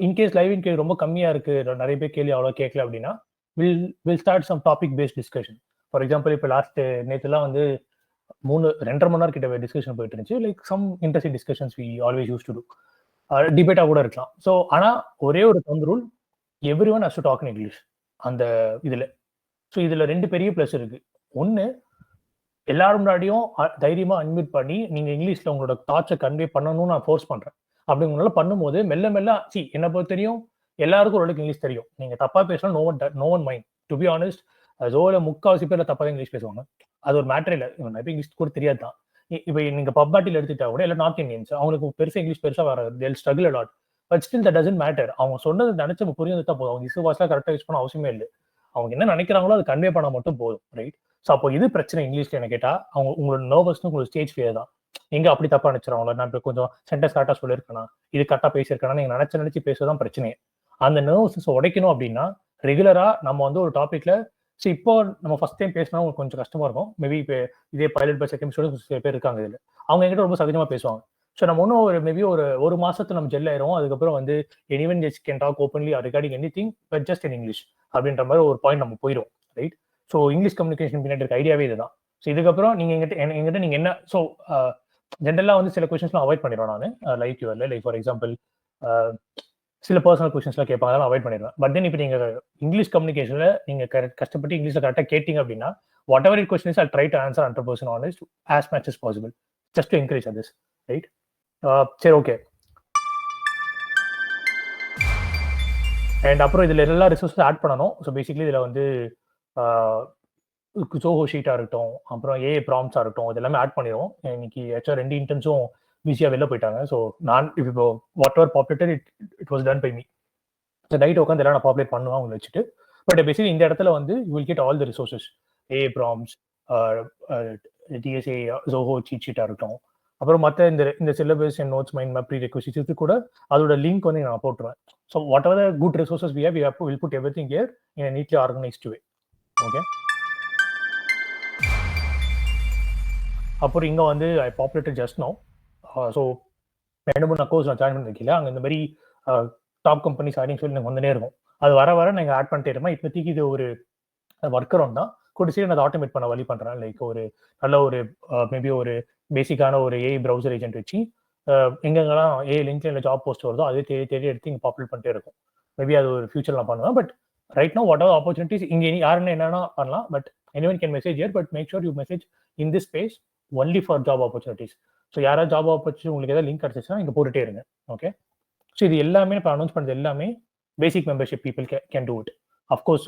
in case live கேள்வி ரொம்ப கம்மியாக இருக்குது, நிறைய பேர் கேள்வி அவ்வளோ கேட்கல அப்படின்னா will start some topic based discussion. For example இப்போ நேற்றுலாம் வந்து 2.5 மணி நேரம் கிட்ட டிஸ்கஷன் போயிட்டு இருந்துச்சு, like some interesting discussions we always use to do. டிபேட்டாக கூட இருக்கலாம். ஸோ ஆனால் ஒரே ஒரு rule, everyone has to talk in English அந்த இதில். ஸோ இதில் 2 பெரிய ப்ளஸ் இருக்கு. ஒன்று, எல்லாரும் முன்னாடியும் தைரியமாக அட்மிட் பண்ணி நீங்கள் இங்கிலீஷில் உங்களோட தாட்ஸை கன்வே பண்ணணும்னு நான் ஃபோர்ஸ் பண்ணுறேன். அப்படி உங்களால் பண்ணும்போது மெல்ல மெல்ல என்னை பொறுத்த தெரியும் எல்லாருக்கும் ஓரளவுக்கு இங்கிலீஷ் தெரியும். நீங்கள் தப்பாக பேசலாம், no one mind. To be honest, ஜோவில் 3/4 பேர் தப்பாக இங்கிலீஷ் பேசுவாங்க. அது ஒரு மேட்டர் இல்லை, நிறைய இங்கிலீஷ் கூட தெரியாது தான். இப்போ நீங்கள் பப்பாட்டியில் எடுத்துட்டா கூட எல்லாம் நார்த் இந்தியன்ஸ், அவங்களுக்கு பெருசாக இங்கிலீஷ் பெருசாக வராது, they'll struggle a lot. But still that doesn't matter. அவங்க சொன்னது நினைச்ச புரிஞ்சது தான் போதும். அவங்க இசுவாசலாம் கரெக்டாக யூஸ் பண்ண அவசியமே இல்லை. அவங்க என்ன நினைக்கிறாங்களோ அது கன்வே பண்ண மட்டும் போதும், ரைட்? ஸோ அப்போ இது பிரச்சனை இங்கிலீஷ்ல என்ன கேட்டால், அவங்க உங்களோட நர்வஸ்னு உங்களுக்கு ஸ்டேஜ் ஃபியர் தான். எங்க அப்படி தப்பா நினைச்சிருவாங்களா, நான் இப்போ கொஞ்சம் சென்டென்ஸ் கரெக்டாக சொல்லியிருக்கேனா, இது கரெக்டாக பேசியிருக்கேனா, நீங்கள் நினைச்சு பேசுறதான் பிரச்சனையே. அந்த நர்வஸ் உடைக்கணும் அப்படின்னா ரெகுலரா நம்ம வந்து ஒரு டாபிக்ல இப்போ நம்ம ஃபர்ஸ்ட் டைம் பேசினா உங்களுக்கு கொஞ்சம் கஷ்டமா இருக்கும். மேபி இப்போ இதே பைலட் பை செகண்ட் ஸ்டூடெண்ட்ஸ் சில பேர் இருக்காங்க இதில், அவங்க எங்கிட்ட ரொம்ப சகஜமா பேசுவாங்க. ஸோ நம்ம இன்னும் மேபி ஒரு மாசத்துல நம்ம ஜெல் ஆயிரும். அதுக்கப்புறம் வந்து anyone just can talk openly regarding anything but just in English அப்படின்ற மாதிரி ஒரு பாயிண்ட் நம்ம போயிடும், ரைட்? ஸோ இங்கிலீஷ் கம்யூனிகேஷன் பின்னாடி இருக்க ஐடியாவே இதுதான். ஸோ இதுக்கப்புறம் நீங்க எங்கிட்ட நீங்க என்ன, ஸோ ஜென்ரலா வந்து சில கொஸ்டின்ஸ்லாம் அவாய்ட் பண்ணிடுவேன் நான் லைவ் கியூஆர்ல. லைக் ஃபார் எக்ஸாம்பிள் சில பர்சனல் கொஸ்டின்ஸ்லாம் கேட்பாங்க, அதெல்லாம் அவாய்ட் பண்ணிடுவேன். பட் தென் இப்போ நீங்க இங்கிலீஷ் கம்யூனிகேஷன்ல நீங்க கஷ்டப்பட்டு இங்கிலீஷ்ல கரெக்டாக கேட்டீங்க அப்படின்னா whatever it questions I try to answer 100% honest as much as possible, just to encourage this, right? சரி, ஓகே. அண்ட் அப்புறம் இதில் எல்லா ரிசோர்ஸும் ஆட் பண்ணணும். ஸோ பேசிக்லி இதில் வந்து ஜோஹோ ஷீட்டாக இருக்கட்டும், அப்புறம் ஏஐ ப்ராம்ஸாக இருக்கட்டும், இது எல்லாமே ஆட் பண்ணிடுவோம். இன்னைக்கு ஆக்சுவலாக 2 இன்டர்ன்ஸும் பிஸியாக வெளில போயிட்டாங்க. ஸோ நான் இப்போ whatever populated it was done by me. So night உட்காந்து எல்லாம் நான் பாப்புலேட் பண்ணுவேன் அவங்க வச்சுட்டு. பட் பேசிக்லி இந்த இடத்துல வந்து you will get all the resources, AI prompts, DSA, Zoho cheat ஷீட்டாக இருக்கட்டும், அப்புறம் மற்ற இந்த syllabus and notes mind map prerequisites இது கூட அதோட லிங்க் வந்து நான் போட்டுருவேன். So whatever the good resources we will put everything here in a neatly organized way. Okay. அப்புறம் இங்கே வந்து I populated just now. So 2-3 course நான் ஜாயின் பண்ணிருக்கீங்களா, அங்கே இந்த மாதிரி டாப் கம்பெனிஸ் ஆடின்னு சொல்லி எனக்கு வந்துனே இருக்கும். அது வர நீங்கள் ஆட் பண்ணிட்டே இருப்பேன். இப்போதைக்கு இது ஒரு ஒர்க்கர் ஒன் தான், கூட சரி நான் ஆட்டோமேட் பண்ண வழி பண்ணுறேன். லைக் ஒரு நல்ல ஒரு மேபி ஒரு பேசிக்கான ஒரு ஏஐ ப்ரௌசர் ஏஜென்ட் வச்சு எங்கெங்கெல்லாம் ஏஐ லிங்க்ல ஜாப் போஸ்ட் வருதோ அதே தேடி எடுத்து இங்கே பாப்புலேட் பண்ணிட்டே இருக்கும். மேபி அது ஒரு ஃபியூச்சர் நான் பண்ணுவேன். But right now what are opportunities இங்கே யாருன்னு என்னென்னா பண்ணலாம். But anyone can message here, but make sure you message in this space only for job opportunities. So யாராவது ஜாப் ஆப்பர்ச்சுனிட்டி உங்களுக்கு ஏதாவது லிங்க் கிடச்சிச்சுன்னா இங்கே போட்டுட்டே இருங்க. ஓகே. ஸோ இது எல்லாமே இப்போ அனௌன்ஸ் பண்ணது எல்லாமே basic membership people can do it. Of course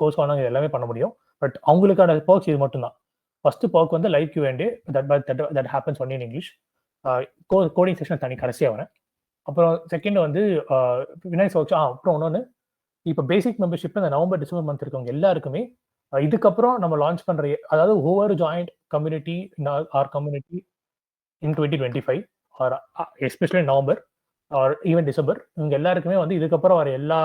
course வாங்க இது எல்லாமே பண்ண முடியும். பட் அவங்களுக்கான பர்க்ஸ் இது மட்டும் தான். ஃபர்ஸ்ட் பர்க் வந்து live Q&A that happens only in English. Coding section தனி கடைசியாக வரேன். அப்புறம் செகண்ட் வந்து விநாயக் ஒர்க். அப்புறம் இன்னொன்று, இப்போ பேசிக் மெம்பர்ஷிப் இந்த நவம்பர் டிசம்பர் மந்த் இருக்கவங்க எல்லாருக்குமே இதுக்கப்புறம் நம்ம லான்ச் பண்ற அதாவது over joint community or community in 2025 or especially November or even December, இவங்க எல்லாருக்குமே வந்து இதுக்கப்புறம் வர எல்லா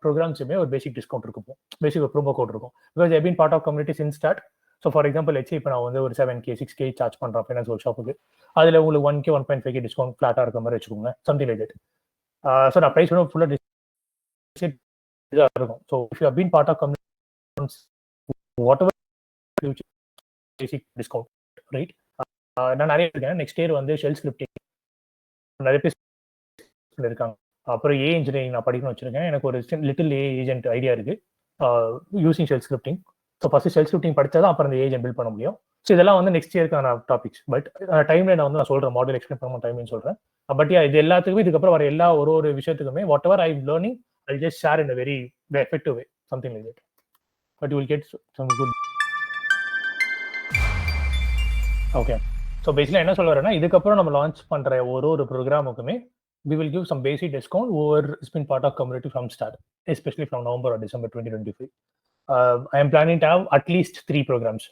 ப்ரோக்ராம்ஸுமே ஒரு பேசிக் டிஸ்கவுண்ட் இருக்கும், பேசிக் ஒரு ப்ரோமோ கோட் இருக்கும். Because I been part of community since start. So for example வச்சு இப்போ நான் வந்து ஒரு 7K 6K சார்ஜ் பண்ணுறேன் ஃபைனான்ஸ் ஒர்க் ஷாப்புக்கு, அதில் உங்களுக்கு 1K 1.5K டிஸ்கவுண்ட் ஃபிளாட்டாக இருக்கிற மாதிரி வச்சுக்கோங்க, சம்திங் லைக் தட். ஸோ நான் ப்ரைஸ் வந்து ஃபுல்லாக இதாக இருக்கும். So if you have been part of community whatever basic discount, right? நான் நிறைய இருக்கேன். நெக்ஸ்ட் இயர் வந்து ஷெல் ஸ்கிரிப்டிங் நிறைய பேர் இருக்காங்க. அப்புறம் ஏ இன்ஜினியரிங் நான் படிக்கணும்னு வச்சிருக்கேன். எனக்கு ஒரு லிட்டில் ஏ ஏஜென்ட் ஐடியா இருக்கு using shell scripting. So first shell scripting படித்தா தான் அப்புறம் அந்த ஏஜென்ட் பில்ட் பண்ண முடியும். ஸோ இதெல்லாம் வந்து நெக்ஸ்ட் இயர்க்கான டாபிக்ஸ். பட் டைம்லைன் வந்து நான் சொல்கிறேன், மாடல் எக்ஸ்பிளைன் பண்ண டைம்லைன் சொல்கிறேன். பட் இது எல்லாத்துக்குமே இதுக்கப்புறம் வர எல்லா ஒரு விஷயத்துக்குமே whatever I learning I just share in a very effective way, something like that. But you will get some good. Okay, so பேசிக்கலாக என்ன சொல்ல வரேன்னா, இதுக்கப்புறம் நம்ம லான்ச் பண்ணுற ஒரு ப்ரோக்ராமுக்குமே we will give some basic discount over it's been part of community from start, especially from November or December 2025. I am planning to have at least 3 programs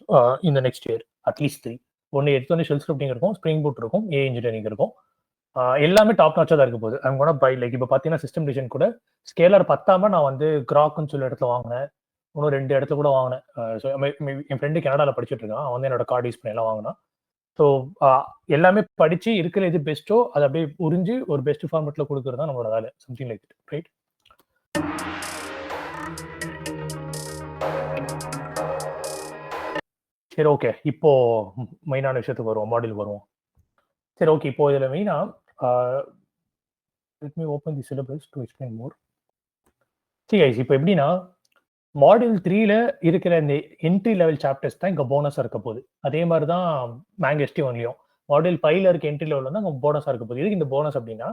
in the next year, at least 3. ஒன்று எடுத்தோடனே ஷெல் ஸ்கிரிப்டிங் இருக்கும், ஸ்ப்ரிங் பூட் இருக்கும், ஏ இன்ஜினியரிங் இருக்கும். எல்லாமே டாப் நாச்சாக தான் இருக்க போகுது. ஐம் கோனா பை லைக் இப்போ பார்த்தீங்கன்னா சிஸ்டம் டிசைன் கூட ஸ்கேலர் பத்தாம நான் வந்து கிராக்குன்னு சொல்ல இடத்துல வாங்கினேன், இன்னும் 2 இடத்துல கூட வாங்கினேன். ஸோ என் ஃப்ரெண்டு கனடாவில் படிச்சுட்டு இருக்கான், அவன் வந்து என்னோட கார்டு யூஸ் பண்ணி எல்லாம் வாங்கினான். ஸோ எல்லாமே படிச்சு இருக்கிற எது பெஸ்ட்டோ அதை அப்படியே உறிஞ்சு ஒரு பெஸ்ட் ஃபார்மேட்ல கொடுக்கறது தான் நம்மளோட வேலை, சம்திங் லைக் இட், ரைட்? சரி, ஓகே, இப்போ மெயினான விஷயத்துக்கு வருவோம், மாடியூல் வருவோம். சரி, ஓகே, இப்போ இதில் மெயினாக let me open the syllabus to explain more. சரி கைஸ், இப்போ எப்படின்னா மாடியூல் 3ல இருக்கிற இந்த என்ட்ரி லெவல் சாப்டர்ஸ் தான் இங்கே போனஸாக இருக்க போகுது. அதே மாதிரி தான் மேங்கஸ்டி ஒன்லையும் மாடியூல் 5ல இருக்க என்ட்ரி லெவலில் தான் இங்கே போனஸாக இருக்க போகுது. இதுக்கு இந்த போனஸ் அப்படின்னா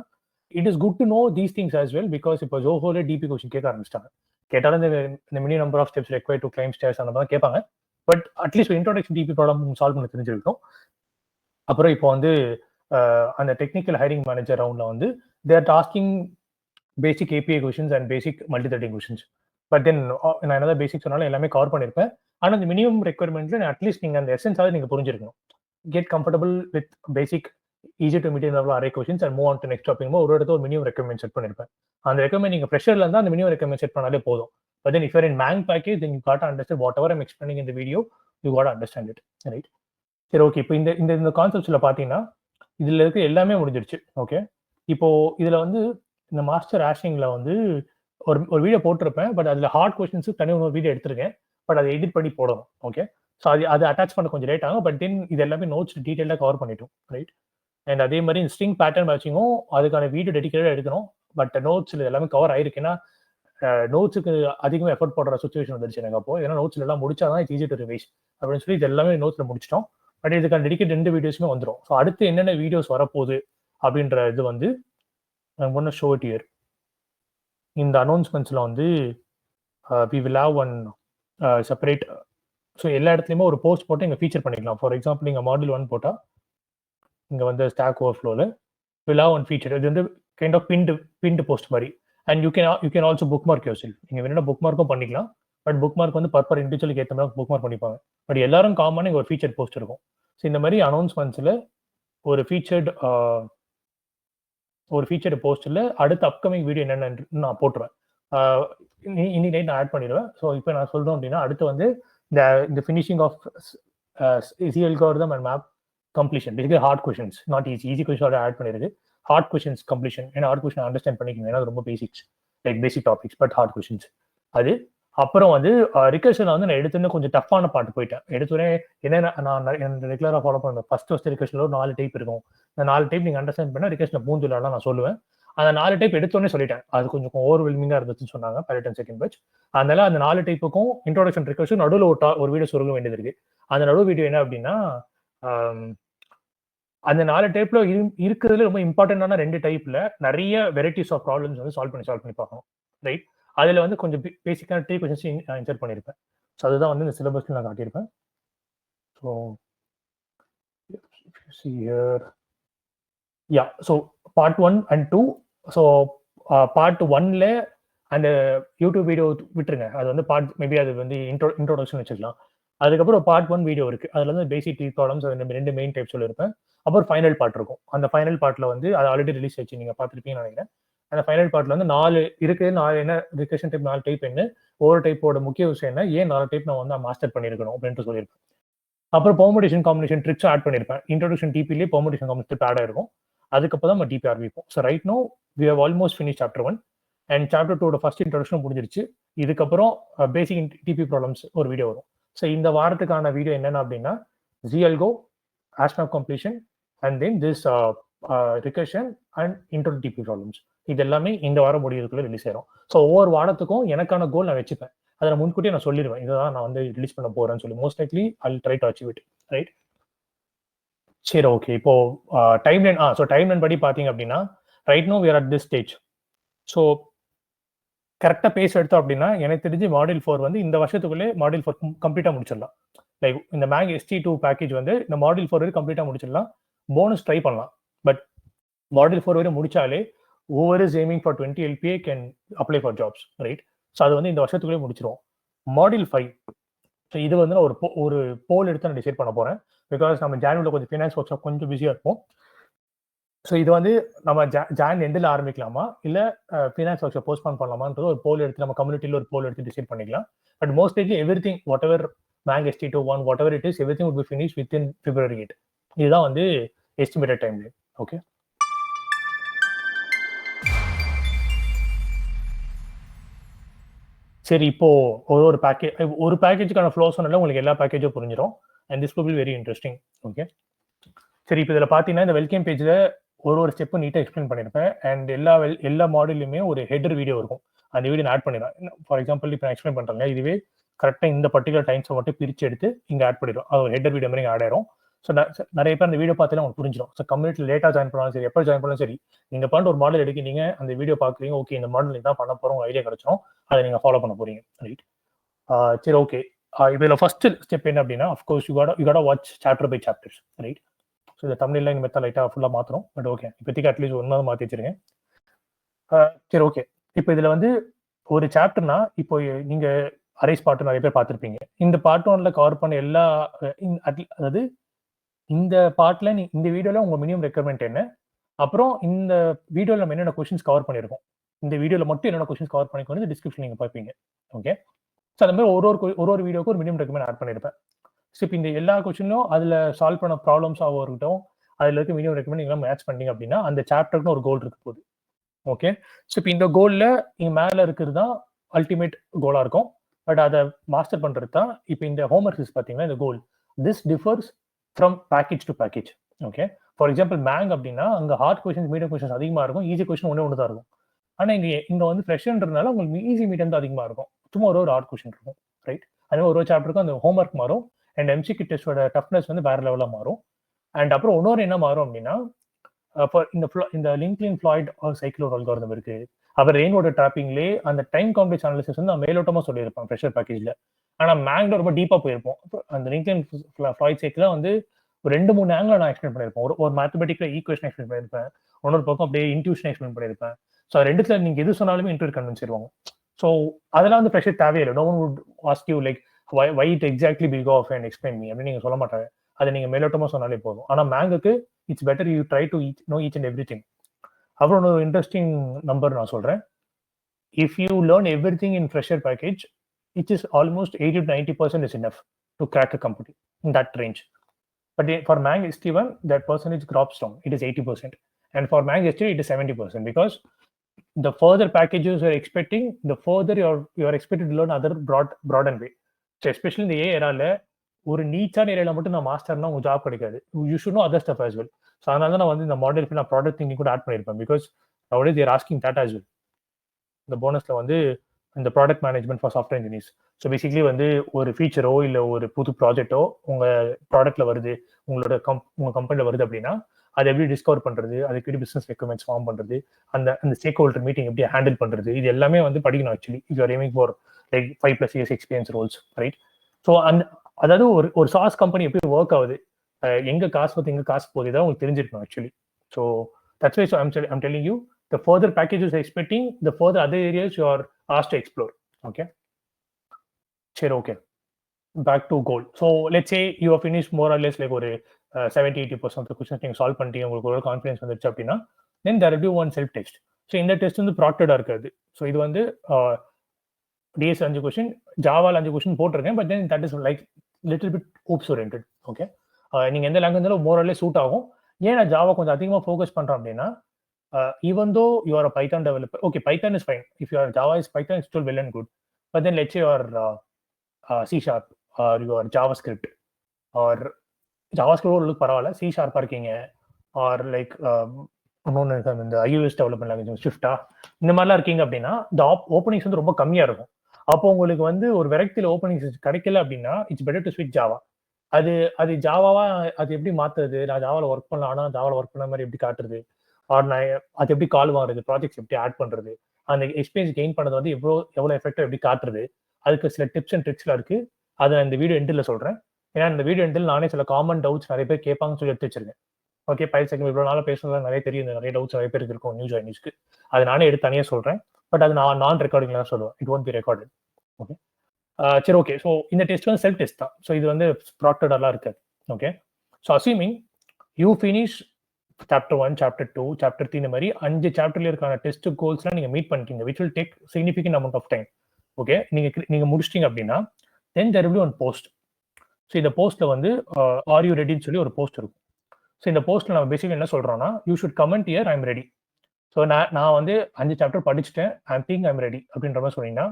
it is good to know these things as well, because இப்போ ஜோஹோல டிபி கொஸ்டின் கேட்க ஆரம்பிச்சிட்டாங்க. கேட்டாலும் இந்த mini number of steps require to climb stairs அந்த மாதிரி கேட்பாங்க. But at least introduction DP problem solve பண்ண தெரிஞ்சிருக்கும். அப்புறம் இப்போ வந்து அந்த டெக்னிக்கல் ஹைரிங் மேனேஜர் ரவுண்டில் வந்து they're asking basic API questions and basic multithreading questions. But then நான் என்னதான் பேசிக் சொன்னாலும் எல்லாமே கவர் பண்ணியிருப்பேன். ஆனால் இந்த மினிமம் ரெக்யர்மெண்ட்ல அட்லீஸ்ட் நீங்கள் அந்த எசன்ஸாவது நீங்கள் புரிஞ்சிருக்கணும். Get comfortable with basic easy to medium level array questions and move on to next topic. ஒரு இடத்துல ஒரு மினிமம் ரெக்கமெண்ட் செட் பண்ணியிருப்பேன். அந்த ரெக்கமெண்ட் நீங்கள் ஃப்ரெஷர்ல இருந்தால் அந்த மினிமம் ரெக்கமெண்ட் செட் பண்ணாலே போதும். But then if you're in MAANG package then you got to understand whatever I'm explaining இந்த video, you got to understand it, right? சரி, ஓகே, இப்போ இந்த கான்செப்ட்ஸில் பார்த்தீங்கன்னா இதில் இருக்க எல்லாமே முடிஞ்சிருச்சு. ஓகே, இப்போ இதில் வந்து இந்த மாஸ்டர் ஆஷிங்கில் வந்து ஒரு வீடியோ போட்டிருப்பேன். பட் அதில் ஹார்ட் கொஸ்டின்ஸு தனியாக ஒரு வீடியோ எடுத்திருக்கேன். பட் அதை எடிட் பண்ணி போடணும். ஓகே, ஸோ அது அட்டாச் பண்ண கொஞ்சம் லேட் ஆகும். பட் தென் இது எல்லாமே நோட்ஸ் டீட்டெயிலாக கவர் பண்ணிட்டோம், ரைட்? அண்ட் அதே மாதிரி ஸ்ட்ரிங் பேட்டர்ன் மேட்சிங்கும் அதுக்கான வீடியோ டெடிக்கேட்டாக எடுக்கணும். பட் நோட்ஸில் எல்லாமே கவர் ஆயிருக்குன்னா நோட்ஸுக்கு அதிகமாக எஃபர்ட் போடுற சுச்சுவேஷன் வந்துருச்சு எனக்கு. அப்போ ஏன்னா நோட்ஸ்ல எல்லாம் முடிச்சா தான் இட்ஸ் ஈஸி டு ரிவைஸ் அப்படின்னு சொல்லி இது எல்லாமே நோட்ஸில் முடிச்சிட்டோம். பட் இதுக்கான டெடிக்கேட் 2 வீடியோஸுமே வந்துடும். ஸோ அடுத்து என்னென்ன வீடியோஸ் வரப்போகுது அப்படின்ற இது வந்து ஒன்று ஷோ இட் இயர். இந்த அனௌன்ஸ்மெண்ட்ஸில் வந்து we will have one separate. So எல்லா இடத்துலையுமே ஒரு போஸ்ட் போட்டு இங்கே ஃபீச்சர் பண்ணிக்கலாம். ஃபார் எக்ஸாம்பிள் நீங்கள் மாடியூல் 1 போட்டால் இங்கே வந்து ஸ்டாக் ஓவர்ஃப்ளோவில் வில் ஹேவ் ஒன் ஃபீச்சர். இது வந்து கைண்ட் ஆஃப் பின்டு போஸ்ட் மாதிரி. And you can also bookmark yourself. நீங்கள் வேணும்னா புக் மார்க்கும் பண்ணிக்கலாம். பட் புக் மார்க் வந்து பர் இண்டிவிஜுவலுக்கு ஏற்ற மாதிரி புக் மார்க் பண்ணிப்பாங்க. பட் எல்லாரும் காமனாக இங்கே ஒரு ஃபீச்சர் போஸ்ட் இருக்கும். ஸோ இந்த மாதிரி அனௌன்ஸ்மெண்ட்ஸில் ஒரு ஃபீச்சர்டு போஸ்ட்டில் அடுத்த அப்கமிங் வீடியோ என்னென்னு நான் போட்டுருவேன். இன்னைக்கு நைட் நான் ஆட் பண்ணிடுவேன். ஸோ இப்போ நான் சொல்கிறோம் அப்படின்னா அடுத்து வந்து இந்த finishing of easy algorithm and map completion. Basically hard questions, not easy question add பண்ணிருக்கு. Hard questions completion. ஏன்னா ஹார்ட் கொஷின் அண்டர்ஸ்டாண்ட் பண்ணிக்கணும். ஏன்னா ரொம்ப basics like basic topics. But hard questions அது. அப்புறம் வந்து ரிகர்ஷனில் வந்து நான் எடுத்துன்னு கொஞ்சம் டஃப்பான பாட்டு போயிட்டேன். எடுத்துனே என்ன நான் ரெகுலராக ஃபாலோ பண்ணுவேன். ஃபர்ஸ்ட் ரிகர்ஷனில் ஒரு 4 டைப் இருக்கும். இந்த 4 டைப் நீங்கள் அண்டர்ஸ்டாண்ட் பண்ணால் ரிகர்ஷனில் பூந்துலாம் நான் சொல்லுவேன். அந்த 4 டைப் எடுத்தோடனே சொல்லிட்டேன். அது கொஞ்சம் ஓவர்வெல்மிங்காக இருந்துச்சுன்னு சொன்னாங்க பேரட் செகண்ட் பேட்ச். அதனால அந்த 4 டைப்புக்கும் இன்ட்ரோடக்ஷன் ரிகர்ஷன் நடுவில் ஒரு வீடியோ சொல்ல வேண்டியது இருக்கு. அந்த நடுவு வீடியோ என்ன அப்படின்னா அந்த 4 டைப்ல இருக்கிறதுல ரொம்ப இம்பார்ட்டன்டான 2 டைப்ல நிறைய வெரைட்டிஸ் ஆஃப் ப்ராப்ளம்ஸ் வந்து சால்வ் பண்ணி பார்க்கணும், ரைட்? அதில் வந்து கொஞ்சம் பேசிக்கான 3 கொஸ்டின்ஸ் இன்சர்ட் பண்ணியிருப்பேன். ஸோ அதுதான் வந்து இந்த சிலபஸ்க்கு நான் காட்டியிருப்பேன். So so part 1 and 2. So part 1ல அந்த யூடியூப் வீடியோ விட்டுருங்க, அது வந்து பார்ட் மேபி அது வந்து இன்ட்ரோடக்ஷன் வச்சுக்கலாம். அதுக்கப்புறம் பார்ட் 1 வீடியோ இருக்கு, அதுல வந்து பேசிக் ட்ரீ ப்ராப்ளம்ஸ் ரெண்டு மெயின் டைப் சொல்லியிருப்பேன். அப்புறம் ஃபைனல் பார்ட் இருக்கும். அந்த ஃபைனல் பார்ட்ல வந்து அது ஆல்ரெடி ரிலீஸ் ஆச்சு, நீங்க பார்த்துருப்பீங்கன்னு நினைக்கிறேன். அந்த ஃபைனல் பார்ட்ல வந்து 4 இருக்கு. 4 என்ன ரிகர்ஷன் டைப், 4 டைப் என்ன, ஒவ்வொரு டைப்போட முக்கிய விஷயம் என்ன, ஏன் 4 டைப் நான் வந்து மாஸ்டர் பண்ணியிருக்கணும் அப்படின்ட்டு சொல்லியிருப்பேன். அப்புறம் பெர்முடேஷன் காம்பினேஷன் ட்ரிக்ஸும் ஆட் பண்ணியிருப்பேன். இன்ட்ரோடக்ஷன் டிபிலேயே பெர்முடேஷன் காம்பினேஷன் ஆட் ஆயிருக்கும். அதுக்கப்புறம் தான் நம்ம டிபி ஆரம்பிப்போம். So right now we have almost finish chapter 1 and chapter 2 first introduction முடிஞ்சிருச்சு. இதுக்கப்புறம் பேசிக் டிபி ப்ராப்ளம்ஸ் ஒரு வீடியோ வரும். ஸோ இந்த வாரத்துக்கான வீடியோ என்னென்ன அப்படின்னா ஜிஎல்கோ, ஆஸ்னாப் completion and then this recursion and intro DP problems. இது எல்லாமே இந்த வாரம் முடியறதுக்குள்ள ரிலீஸ் ஆயிரும். ஸோ ஒவ்வொரு வாரத்துக்கும் எனக்கான கோல் நான் வச்சுப்பேன். அதை நான் முன்கூட்டியே நான் சொல்லிடுவேன், இதுதான் நான் வந்து ரிலீஸ் பண்ண போறேன்னு சொல்லி. Most likely I will try to achieve it, right? சரி, ஓகே. இப்போ டைம்லைன் டைம்லைன் படி பார்த்தீங்க அப்படின்னா right now we are at this stage. So கரெக்டாக பேஸ் எடுத்தோம் அப்படின்னா எனக்கு தெரிஞ்சு மாடியூல் 4 வந்து இந்த வருஷத்துக்குள்ளே மாடியூல் 4 கம்ப்ளீட்டாக முடிச்சிடலாம். லைக் இந்த மேங் ST2 பேக்கேஜ் வந்து இந்த மாடியூல் 4 வரை கம்ப்ளீட்டாக முடிச்சிடலாம். போனஸ் ட்ரை பண்ணலாம். பட் மாடியூல் 4 வரை முடிச்சாலே whoever is aiming for 20 LPA can apply for jobs, right? So அது வந்து இந்த வருஷத்துக்குள்ளே முடிச்சிருவோம். மாடியூல் 5, ஸோ இது வந்து நான் ஒரு போல் எடுத்து நான் டிசைட் பண்ண போகிறேன். பிகாஸ் நம்ம ஜான்வரியில் கொஞ்சம் ஃபினான்ஸ் ஒர்க் ஷாப் கொஞ்சம் பிஸியாக இருப்போம். ஸோ இது வந்து நம்ம ஜான் எண்டில் ஆரம்பிக்கலாமா இல்லை ஃபினான்ஸ் ஒர்க் ஷாப் போஸ்ட்பான் பண்ணலாமான்றது ஒரு போல் எடுத்து நம்ம கம்யூனிட்டியில் ஒரு போல் எடுத்து டிசைட் பண்ணிக்கலாம். But mostly everything whatever மேங் ST2 1 whatever it is everything would be finish within February 8. இதுதான் வந்து எஸ்டிமேட்டட் டைம் லைன். ஓகே, சரி. இப்போ ஒரு பேக்கேஜுக்கான ஃப்ளோ சொன்னால உங்களுக்கு எல்லா பேக்கேஜும் புரிஞ்சிடும். And this will be very interesting. Okay, சரி. இப்போ இதில் பார்த்தீங்கன்னா இந்த வெல்கம் பேஜில் ஒரு ஸ்டெப்பு நீட்டாக எக்ஸ்பிளைன் பண்ணியிருப்பேன். அண்ட் எல்லா மாடியூலுமே ஒரு ஹெடர் வீடியோ இருக்கும். அந்த வீடியோ ஆட் பண்ணிடுறேன். ஃபார் எக்ஸாம்பிள் இப்போ நான் எக்ஸ்பிளைன் பண்ணுறேங்க, இதுவே கரெக்டாக இந்த பர்டிகுலர் டைம்ஸை மட்டும் பிரித்து எடுத்து இங்கே ஆட் பண்ணிடும். அது ஹெடர் வீடியோ மாதிரி ஆட் ஆயிரும். ஸோ நிறைய பேர் அந்த வீடியோ பார்த்தாலும் உங்களுக்கு புரிஞ்சிடும். ஸோ கம்யூனிட்டியில் லேட்டாக ஜாயின் பண்ணாலும் சரி, எப்போ ஜாயின் பண்ணாலும் சரி, நீங்கள் பண்ணிட்டு ஒரு மாடல் எடுக்கிறீங்க, அந்த வீடியோ பார்க்குறீங்க, ஓகே இந்த மாடல் இதான் பண்ண போகிறோம், ஐடியா கிடைச்சிடும், அதை நீங்கள் ஃபாலோ பண்ண போறீங்க, ரைட்? சரி, ஓகே. இதில் ஃபர்ஸ்ட் ஸ்டெப் என்ன அப்படின்னா, of course you got watch chapter by chapters, right? So இந்த தமிழ்ல இந்த மெத்தட் லைட்டாக ஃபுல்லாக மாற்றணும். பட் ஓகே, இப்போதைக்கு அட்லீஸ்ட் ஒன்றாவது மாற்றி வச்சிருங்க. சரி, ஓகே. இப்போ இதில் வந்து ஒரு சாப்டர்னா, இப்போ நீங்கள் அரைஸ் பார்ட் நிறைய பேர் பார்த்துருப்பீங்க. இந்த பார்ட் 1ல கவர் பண்ண எல்லா அதாவது இந்த பார்ட்ல இந்த வீடியோல உங்க மினிமம் ரெக்யர்மெண்ட் என்ன, அப்புறம் இந்த வீடியோல நம்ம என்னென்ன கொஸ்டின்ஸ் கவர் பண்ணியிருக்கோம், இந்த வீடியோல மட்டும் என்னென்ன கொஸ்டின்ஸ் கவர் பண்ணிக்கணும் டிஸ்கிரிப்ஷன் நீங்க பார்ப்பீங்க. ஓகே, ஸோ அந்த மாதிரி ஒரு வீடியோக்கு ஒரு மினிமம் ரெக்யர்மெண்ட் ஆட் பண்ணியிருப்பேன். ஸோ இப்போ இந்த எல்லா கொஸ்டினும் அதில் சால்வ் பண்ண ப்ராப்ளம்ஸாக இருக்கட்டும், அதில் இருக்க மினிமம் ரெக்யர்மெண்ட் நீங்க மேட்ச் பண்ணீங்க அப்படின்னா அந்த சாப்டருக்கு ஒரு கோல் இருக்கு போகுது. ஓகே, ஸோ இப்போ இந்த கோலில் இங்கே மேலே இருக்கிறது தான் அல்டிமேட் கோலாக இருக்கும். பட் அதை மாஸ்டர் பண்ணுறது தான் இப்போ இந்த ஹோம்ஒர்க் இஸ் பார்த்தீங்கன்னா இந்த goal. This differs from package to package. Okay, for example MAANG அப்படின்னா அங்கே ஹார்ட் கொஸ்டின்ஸ், மீடியம் கொஸ்டின்ஸ் அதிகமாக இருக்கும், ஈஸி கொஸ்டின் ஒன்று தான் இருக்கும். ஆனால் இங்கே வந்து ஃப்ரெஷ்ன்றதுனால உங்களுக்கு ஈஸி மீடியம் தான் அதிகமாக இருக்கும், சும்மா ஒரு ஹார்ட் கொஸ்டின் இருக்கும், ரைட்? அதே மாதிரி ஒரு சாப்டருக்கும் அந்த ஹோம்ஒர்க் மாறும். அண்ட் MCQ டெஸ்டோட டஃப்னஸ் வந்து வேற லெவலில் மாறும். அண்ட் அப்புறம் இன்னொரு என்ன மாறும் அப்படின்னா, இந்த லிங்க்லின் ஃப்ளாய்ட் சைக்கிள் ஒரு அல்காரிதம் இருக்கு. அப்புறம் ரெயின் வாட்டர் ட்ராப்பிங்லேயே அந்த டைம் காம்ப்ளெக்ஸ் அனாலிசிஸ் வந்து நான் மேலோட்டமாக சொல்லியிருப்பேன் ஃப்ரெஷர் பேக்கேஜில். ஆனால் மேங்க்ல ரொம்ப டீப்பாக போயிருப்போம். அந்த லிங்க்லின் ஃப்ளாய்ட் சைக்கிள் வந்து ஒரு 2-3 ஆங்கிள் நான் எக்ஸ்பிளைன் பண்ணியிருப்பேன். ஒரு மேத்தமெட்டிக்கல் ஈக்குவேஷன் எக்ஸ்பிளைன் பண்ணியிருப்பேன், இன்னொரு பக்கம் அப்படியே இன்ட்யூஷன் எக்ஸ்பிளைன் பண்ணியிருப்பேன். ஸோ ரெண்டுத்துல நீங்க எது சொன்னாலுமே இன்டர்வியூ கன்வின்சிடுவாங்க. ஸோ அதெல்லாம் வந்து ப்ரெஷர் தேவையில்லை. No one would ask you like why it exactly bill go off and explain me அப்படின்னு நீங்க சொல்ல மாட்டாங்க. அதை நீங்க மேலோட்டமா சொன்னாலே போதும். ஆனா மேங்குக்கு it's better you try to know each and everything. அப்புறம் ஒரு இன்ட்ரெஸ்டிங் நம்பர் நான் சொல்றேன். If you learn everything in fresher package, it is almost 80 to 90% is enough to crack a company in that range. But for Mang ST1, that percentage drops down. It is 80%. And for Mang ST2, it is 70%. Because the further packages you're expecting, the further you're expected to learn other broad and way. So especially in the A era, ஒரு நீச்சான ஏரியால மட்டும் நான் மாஸ்டர்னா உங்க ஜாப் கிடைக்காது. You should know other stuff as well. So அதனால தான் நான் வந்து இந்த மாடல் நான் ப்ராடக்ட் திங்கிங் கூட ஆட் பண்ணியிருப்பேன். Because nowadays they're asking that as well. இந்த போனஸ்ல வந்து இந்த product management for software engineers. So basically வந்து ஒரு ஃபீச்சரோ இல்லை ஒரு புது ப்ராஜெக்டோ உங்கள் ப்ராடக்ட்ல வருது, உங்களோட உங்கள் கம்பெனியில் வருது அப்படின்னா அதை எப்படி டிஸ்கவர் பண்ணுறது, அதுக்கு எப்படி பிஸ்னஸ் ரெக்யர்மெண்ட்ஸ் ஃபார்ம் பண்ணுறது, அந்த ஸ்டேக் ஹோல்டர் மீட்டிங் எப்படி ஹேண்டில் பண்ணுறது, இது எல்லாமே வந்து படிக்கணும். Actually if you are aiming for like 5+ years experience roles, right? So அதாவது ஒரு சாஸ் கம்பெனி எப்படி ஒர்க் ஆகுது, எங்கே காசு பார்த்து எங்கே காசு போகுது, இதான் உங்களுக்கு தெரிஞ்சிருக்கணும் actually. So that's why I'm telling you, the further packages you're expecting, the further other areas you are asked to explore. Okay. Sure, okay. Back to goal. So let's say you have finished more or less like ஒரு 70-80% of the questions நீங்கள் சால்வ் பண்ணிட்டீங்க, உங்களுக்கு ஒரு கான்ஃபிடன்ஸ் வந்துச்சு அப்படின்னா then there will be one self test. So இந்த டெஸ்ட் வந்து ப்ராக்டடாக இருக்காது. ஸோ இது வந்து டிஎஸ் 5 கொஸ்டின், ஜாவால் 5 கொஸ்டின் போட்டிருக்கேன். But then that is like little bit OOPS oriented. Okay, நீங்கள் எந்த language more or less suit ஆகும். ஏன் நான் ஜாவா கொஞ்சம் அதிகமாக ஃபோக்கஸ் பண்ணுறேன் அப்படின்னா even though you are a Python developer, okay, Python is fine. If you are Java is Python, it's still well and good. But then let's say you are C# or you are JavaScript or JavaScript ஓரளவுக்கு பரவாயில்ல, C# இருக்கீங்க or like இன்னொன்று இந்த iOS டெவலப்மெண்ட் லாங்குவேஜ் ஸ்விஃப்டா இந்த மாதிரிலாம் இருக்கீங்க அப்படின்னா இந்த ஓப்பனிங்ஸ் வந்து ரொம்ப கம்மியாக இருக்கும். அப்போ உங்களுக்கு வந்து ஒரு வெரைட்டியில் ஓப்பனிங்ஸ் கிடைக்கல அப்படின்னா இட்ஸ் பெட்டர் டு ஸ்விட்ச் ஜாவா. அது ஜாவாவா அது எப்படி மாற்றுறது? நான் ஜாவாவில் ஒர்க் பண்ணலாம், ஆனால் ஜாவாவில் ஒர்க் பண்ண மாதிரி எப்படி காட்டுறது, ஆர் நான் அது எப்படி கால் வாங்குறது, ப்ராஜெக்ட்ஸ் எப்படி ஆட் பண்ணுறது, அந்த எக்ஸ்பீரியன்ஸ் கெயின் பண்ணது வந்து எவ்வளோ எஃபெக்டாக எப்படி காட்டுறது, அதுக்கு சில டிப்ஸ் அண்ட் ட்ரிக்ஸ்லாம் இருக்குது. அதை நான் இந்த வீடியோ எண்டில் சொல்கிறேன். ஏன்னா இந்த வீடியோ எண்டில் நானே சில காமன் டவுட்ஸ் நிறைய பேர் கேட்பாங்கன்னு சொல்லி எடுத்து வச்சிருக்கேன். ஓகே, பைல் செகண்ட் இவ்வளோ நாளாக பேசுறது நிறைய தெரியும், நிறைய டவுட்ஸ் நிறைய பேருக்கு இருக்கும் நியூ ஜாயினிஸ்க்கு. அது நானே எடுத்து தனியாக சொல்கிறேன். பட் அது நான் ரெக்கார்டிங்ல தான் சொல்லுவேன், it won't be recorded. Okay, சரி, ஓகே. ஸோ இந்த டெஸ்ட் வந்து செல்ஃப் டெஸ்ட் தான். ஸோ இது வந்து ப்ராக்டடெல்லாம் இருக்காது. Okay, so assuming you finish chapter 1, chapter 2, chapter 3 இந்த மாதிரி 5 சாப்டர்ல இருக்கான டெஸ்ட் கோல்ஸ்லாம் நீங்கள் மீட் பண்ணிட்டீங்க, which will take significant amount of time. Okay, நீங்கள் முடிச்சிட்டீங்க அப்படின்னா then there will be one post. ஸோ இந்த போஸ்ட்டில் வந்து ஆர் யூ ரெடின்னு சொல்லி ஒரு போஸ்ட் இருக்கும். ஸோ இந்த போஸ்ட்டில் நம்ம பேசிக்கலி என்ன சொல்கிறோம்னா you should comment here I am ready. So நான் வந்து 5 சாப்டர் படிச்சுட்டேன், I think I am ready அப்படின்ற மாதிரி சொன்னீங்கன்னா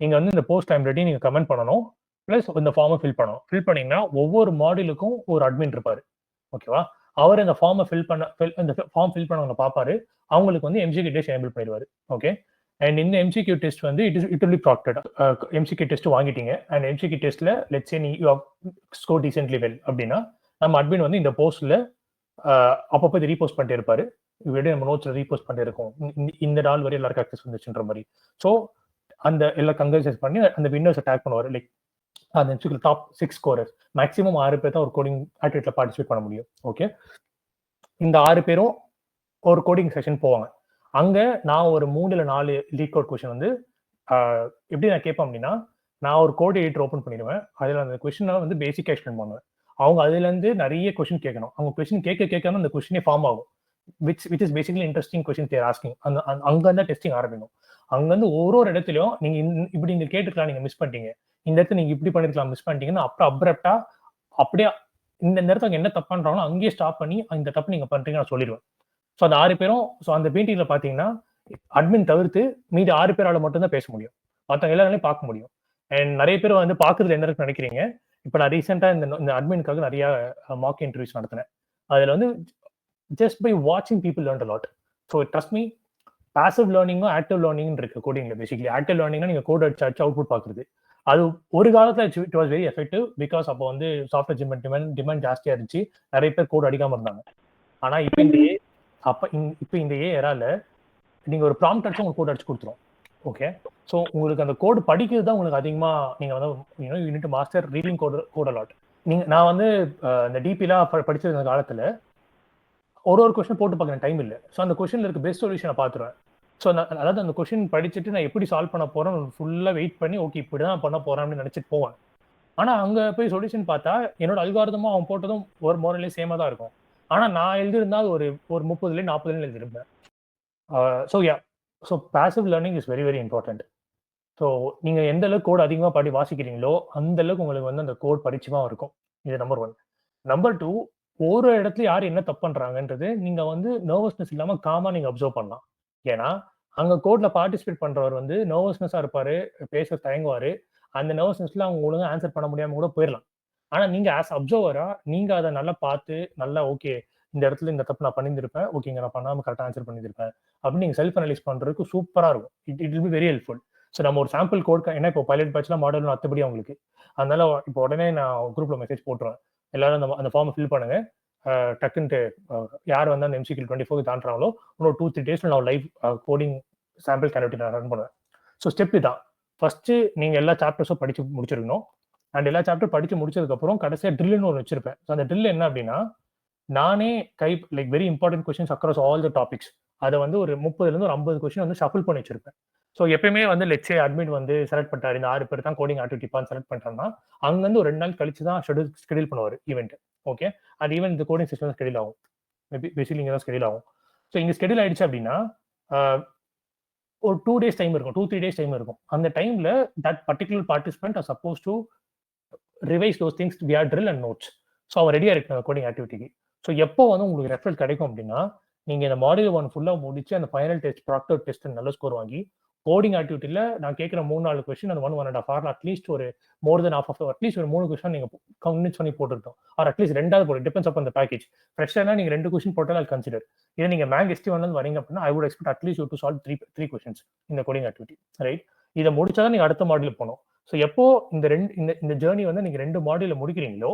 நீங்கள் வந்து இந்த போஸ்ட் ஐ எம் ரெடி நீங்கள் கமெண்ட் பண்ணணும். ப்ளஸ் இந்த ஃபார்மை ஃபில் பண்ணணும். ஃபில் பண்ணிங்கன்னா ஒவ்வொரு மாடியூலுக்கும் ஒரு அட்மின் இருப்பார். ஓகேவா, அவர் இந்த ஃபார்மை இந்த ஃபார்ம் ஃபில் பண்ணவங்க பார்ப்பாரு. அவங்களுக்கு வந்து எம்சிக்யூ டெஸ்ட் எனேபிள் பண்ணிடுவார். ஓகே, அண்ட் இந்த எம்சிக்யூ டெஸ்ட் வந்து it will be proctored. MCQ test வாங்கிட்டீங்க அண்ட் எம்சிக்யூ டெஸ்ட்ல let's say you have score decently well அப்படின்னா நம்ம அட்மின் வந்து இந்த போஸ்ட்ல அப்பப்போ இது ரீபோஸ்ட் பண்ணிட்டே இருப்பாரு. இவரே நம்ம நோட்ஸ்ல ரீபோஸ்ட் பண்ணிட்டே இருக்கோம், இந்த நாள் வரை எல்லாருக்கும் ஆக்சஸ் வந்துச்சுன்ற மாதிரி. ஸோ அந்த எல்லா கங்கரைஸ் பண்ணி அந்த வின்னர்ஸை டேக் பண்ணுவார். லைக் அந்த எம்சிக்யூ டாப் 6 ஸ்கோரர்ஸ் மேக்ஸிமம் 6 பேர் தான் ஒரு கோடிங் ஆக்டிவிட்டியில் பார்ட்டிசிபேட் பண்ண முடியும். ஓகே, இந்த 6 பேரும் ஒரு கோடிங் செஷன் போவாங்க. அங்கே நான் ஒரு 3 இல்ல 4 லீக் கோட் கொஸ்டின் வந்து எப்படி நான் கேட்பேன் அப்படின்னா நான் ஒரு கோட் எடிட்டர் ஓப்பன் பண்ணிடுவேன். அதில் அந்த கொஸ்டினால வந்து பேசிக்காக எக்ஸ்பிளைன் பண்ணுவேன். அவங்க அதுலேருந்து நிறைய கொஸ்டின் கேட்கணும். அவங்க கொஸ்டின் கேட்கணும் அந்த கொஸ்டினே ஃபார்ம் ஆகும். Which is basically interesting question they're asking. அங்கேருந்து டெஸ்டிங் ஆரம்பிக்கும். அங்கேருந்து ஒரு இடத்துலையும் நீங்கள் இப்படி நீங்கள் கேட்டுக்கலாம், நீங்கள் மிஸ் பண்ணிட்டீங்க, இந்த இடத்துல நீங்கள் இப்படி பண்ணிருக்கலாம் மிஸ் பண்ணிட்டீங்கன்னா அப்புறம் அப்ரப்டா அப்படியே இந்த நேரத்துக்கு என்ன தப்பு பண்ணுறாங்களோ அங்கேயே ஸ்டாப் பண்ணி இந்த தப்பு நீங்கள் பண்ணுறீங்க நான் சொல்லிடுவேன். ஸோ அந்த 6 பேரும் ஸோ அந்த மீட்டிங்கில் பார்த்தீங்கன்னா அட்மின் தவிர்த்து மீதி 6 பேரால் மட்டும்தான் பேச முடியும், மற்றவங்க எல்லாராலையும் பார்க்க முடியும். அண்ட் நிறைய பேர் வந்து பார்க்குறது எந்த அளவுக்கு நினைக்கிறீங்க. இப்போ நான் ரீசெண்டாக இந்த அட்மினுக்காக நிறைய மாக் இன்டர்வியூஸ் நடத்தினேன். அதில் வந்து ஜஸ்ட் பை வாட்சிங் people learn a lot. So trust me, passive லேர்னிங்கும் ஆக்டிவ் லேர்னிங் இருக்கு கோடிங்ல. பேசிக்கலி ஆக்டிவ் லேர்னிங்னா நீங்கள் கோட் அடிச்சு அவுட்புட் பார்க்குறது. அது ஒரு காலத்தில் it was very effective because அப்போ வந்து சாஃப்ட்வேர் டிமாண்ட் ஜாஸ்தியாக இருந்துச்சு, நிறைய பேர் கோட் அடிக்காமல் இருந்தாங்க. ஆனால் இப்போ இந்த ஏரால நீங்கள் ஒரு ப்ராம்ப்ட் அடிச்சு உங்களுக்கு கோட் அடிச்சு கொடுத்துரும். ஓகே, ஸோ உங்களுக்கு அந்த கோடு படிக்கிறது தான் உங்களுக்கு அதிகமாக நீங்கள் வந்து you need to master reading code a lot. நான் வந்து இந்த டிபிலாம் படிச்சிருந்த காலத்தில் ஒரு கொஸ்டின் போட்டு பார்க்குற டைம் இல்லை. ஸோ அந்த கொஸ்டினில் இருக்க பெஸ்ட் சொல்யூஷனை பார்த்துருவேன். ஸோ அதாவது அந்த கொஸ்டின் படிச்சுட்டு நான் எப்படி சால்வ் பண்ண போகிறேன் ஃபுல்லாக வெயிட் பண்ணி ஓகே இப்படி தான் பண்ண போகிறேன் அப்படின்னு நினச்சிட்டு போவேன். ஆனால் அங்கே போய் சொல்யூஷன் பார்த்தா என்னோட அல்காரிதமும் அவன் போட்டதும் ஒரு மோரலே சேமாக தான் இருக்கும். ஆனால் நான் எழுதியிருந்தால் ஒரு 30 40 எழுதியிருப்பேன். So passive learning is very very important. So நீங்கள் எந்த அளவுக்கு கோட் அதிகமாக வாசிக்கிறீங்களோ அந்த அளவுக்கு உங்களுக்கு வந்து அந்த கோட் பரிச்சயமாக இருக்கும். இது நம்பர் 1. நம்பர் 2, ஒரு இடத்துல யார் என்ன தப்பு பண்ணுறாங்கன்றது நீங்கள் வந்து நர்வஸ்னஸ் இல்லாமல் காமாக நீங்கள் அப்சர்வ் பண்ணலாம். ஏன்னா அங்கே கோட்ல பார்ட்டிசிபேட் பண்ணுறவர் வந்து நர்வஸ்னஸாக இருப்பார், பேச தயங்குவார். அந்த நர்வஸ்னஸ்ல அவங்க ஒழுங்காக ஆன்சர் பண்ண முடியாமல் கூட போயிடலாம். ஆனால் நீங்கள் ஆஸ் அப்சர்வராக நீங்கள் அதை நல்லா பார்த்து நல்லா ஓகே இந்த இடத்துல இந்த தப்பு நான் பண்ணியிருப்பேன், ஓகேங்க நான் பண்ணாமல் கரெக்டாக ஆன்சர் பண்ணியிருப்பேன் அப்படின்னு நீங்கள் செல்ஃப் அனலைஸ் பண்ணுறதுக்கு சூப்பராக இருக்கும். It will be very helpful. So நம்ம ஒரு சாம்பிள் கோட் ஏன்னா இப்போ பைலட் பேட்ச்லாம் மாடல் அத்தபடி அவங்களுக்கு, அதனால இப்போ உடனே நான் குரூப்பில் மெசேஜ் போட்டுருவேன், எல்லாரும் அந்த ஃபார்மை ஃபில் பண்ணுங்க, டக்குன்ட்டு யார் வந்து அந்த எம்சிக்யூ 24 தாண்டுறாங்களோ இன்னொரு 2-3 டேஸில் நான் லைவ் கோடிங் சாம்பிள் கேண்டிடேட் நான் ரன் பண்ணுவேன். ஸோ ஸ்டெப் இதுதான். ஃபர்ஸ்ட்டு நீங்கள் எல்லா சாப்டர்ஸும் படித்து முடிச்சிருக்கணும். அண்ட் எல்லா சாப்டர் படித்து முடிச்சதுக்கப்புறம் கடைசியாக ட்ரில்னு ஒன்று வச்சிருப்பேன். ஸோ அந்த ட்ரில் என்ன அப்படின்னா நானே like very important questions across all the topics அதை வந்து ஒரு 30ல ஒரு 50 கொஸ்டின் வந்து ஷஃபிள் பண்ணி வச்சிருப்பேன். ஸோ எப்பயுமே வந்து லெட்ஸே அட்மிட் வந்து செலக்ட் பண்ணிட்டாரு, இந்த 6 பேர் தான் கோடிங் ஆக்டிவிட்டி பான்னு செலக்ட் பண்ணிட்டாங்கன்னா, அங்கேருந்து ஒரு 2 நாள் கழிச்சு தான் ஷெடியூல் பண்ணுவார் ஈவெண்ட். ஓகே, அது ஈவெண்ட் இந்த கோடிங் செஷன் ஸ்கெடியூல் ஆகும். பேசிக்கலி இங்கே தான் ஸ்கெடியூல் ஆகும். ஸோ இங்கே ஸ்கெடியூல் ஆயிடுச்சு அப்படின்னா ஒரு 2 டேஸ் டைம் இருக்கும், 2-3 டேஸ் டைம் இருக்கும். அந்த டைம்ல that particular participant are suppose to revise those things via drill and notes. So அவன் ரெடியாக இருக்கு கோடிங் ஆக்டிவிட்டிக்கு. ஸோ எப்போ வந்து உங்களுக்கு ரெஃபரல் கிடைக்கும் அப்படின்னா, நீங்க இந்த மாடியூல் 1 ஃபுல்லா முடிச்சு அந்த ஃபைனல் டெஸ்ட் ப்ராக்டர் டெஸ்ட் நல்ல ஸ்கோர் வாங்கி கோடிங் ஆக்டிவிட்டியில் நான் கேட்குற 3-4 கொஸ்டின் அந்த 1.5 ஹவர்ல அட்லீஸ்ட் ஒரு மோர் தென் ஆஃப் அட்லீஸ்ட் ஒரு 3 கொஸ்டின் நீங்க கன்வின்ஸ் பண்ணி போட்டுருக்கோம். ஆர் அட்லீஸ்ட் 2வது போட்டு டிபெண்ட்ஸ் அப் அந்த பேக்கேஜ். ஃப்ரெஷ்ஷாக நீங்க 2 கொஸ்டின் போட்டாலும் அது கன்சிடர். இதை நீங்க மேங் ST1 வரீங்க அப்படின்னா I would expect at least you to solve 3 questions இந்த கோடிங் ஆக்டிவிட்டி, ரைட்? இதை முடிச்சாதான் நீங்க அடுத்த மாடியூல் போகணும். ஸோ எப்போ இந்த ஜேர்னி வந்து நீங்க 2 மாடியூல முடிக்கிறீங்களோ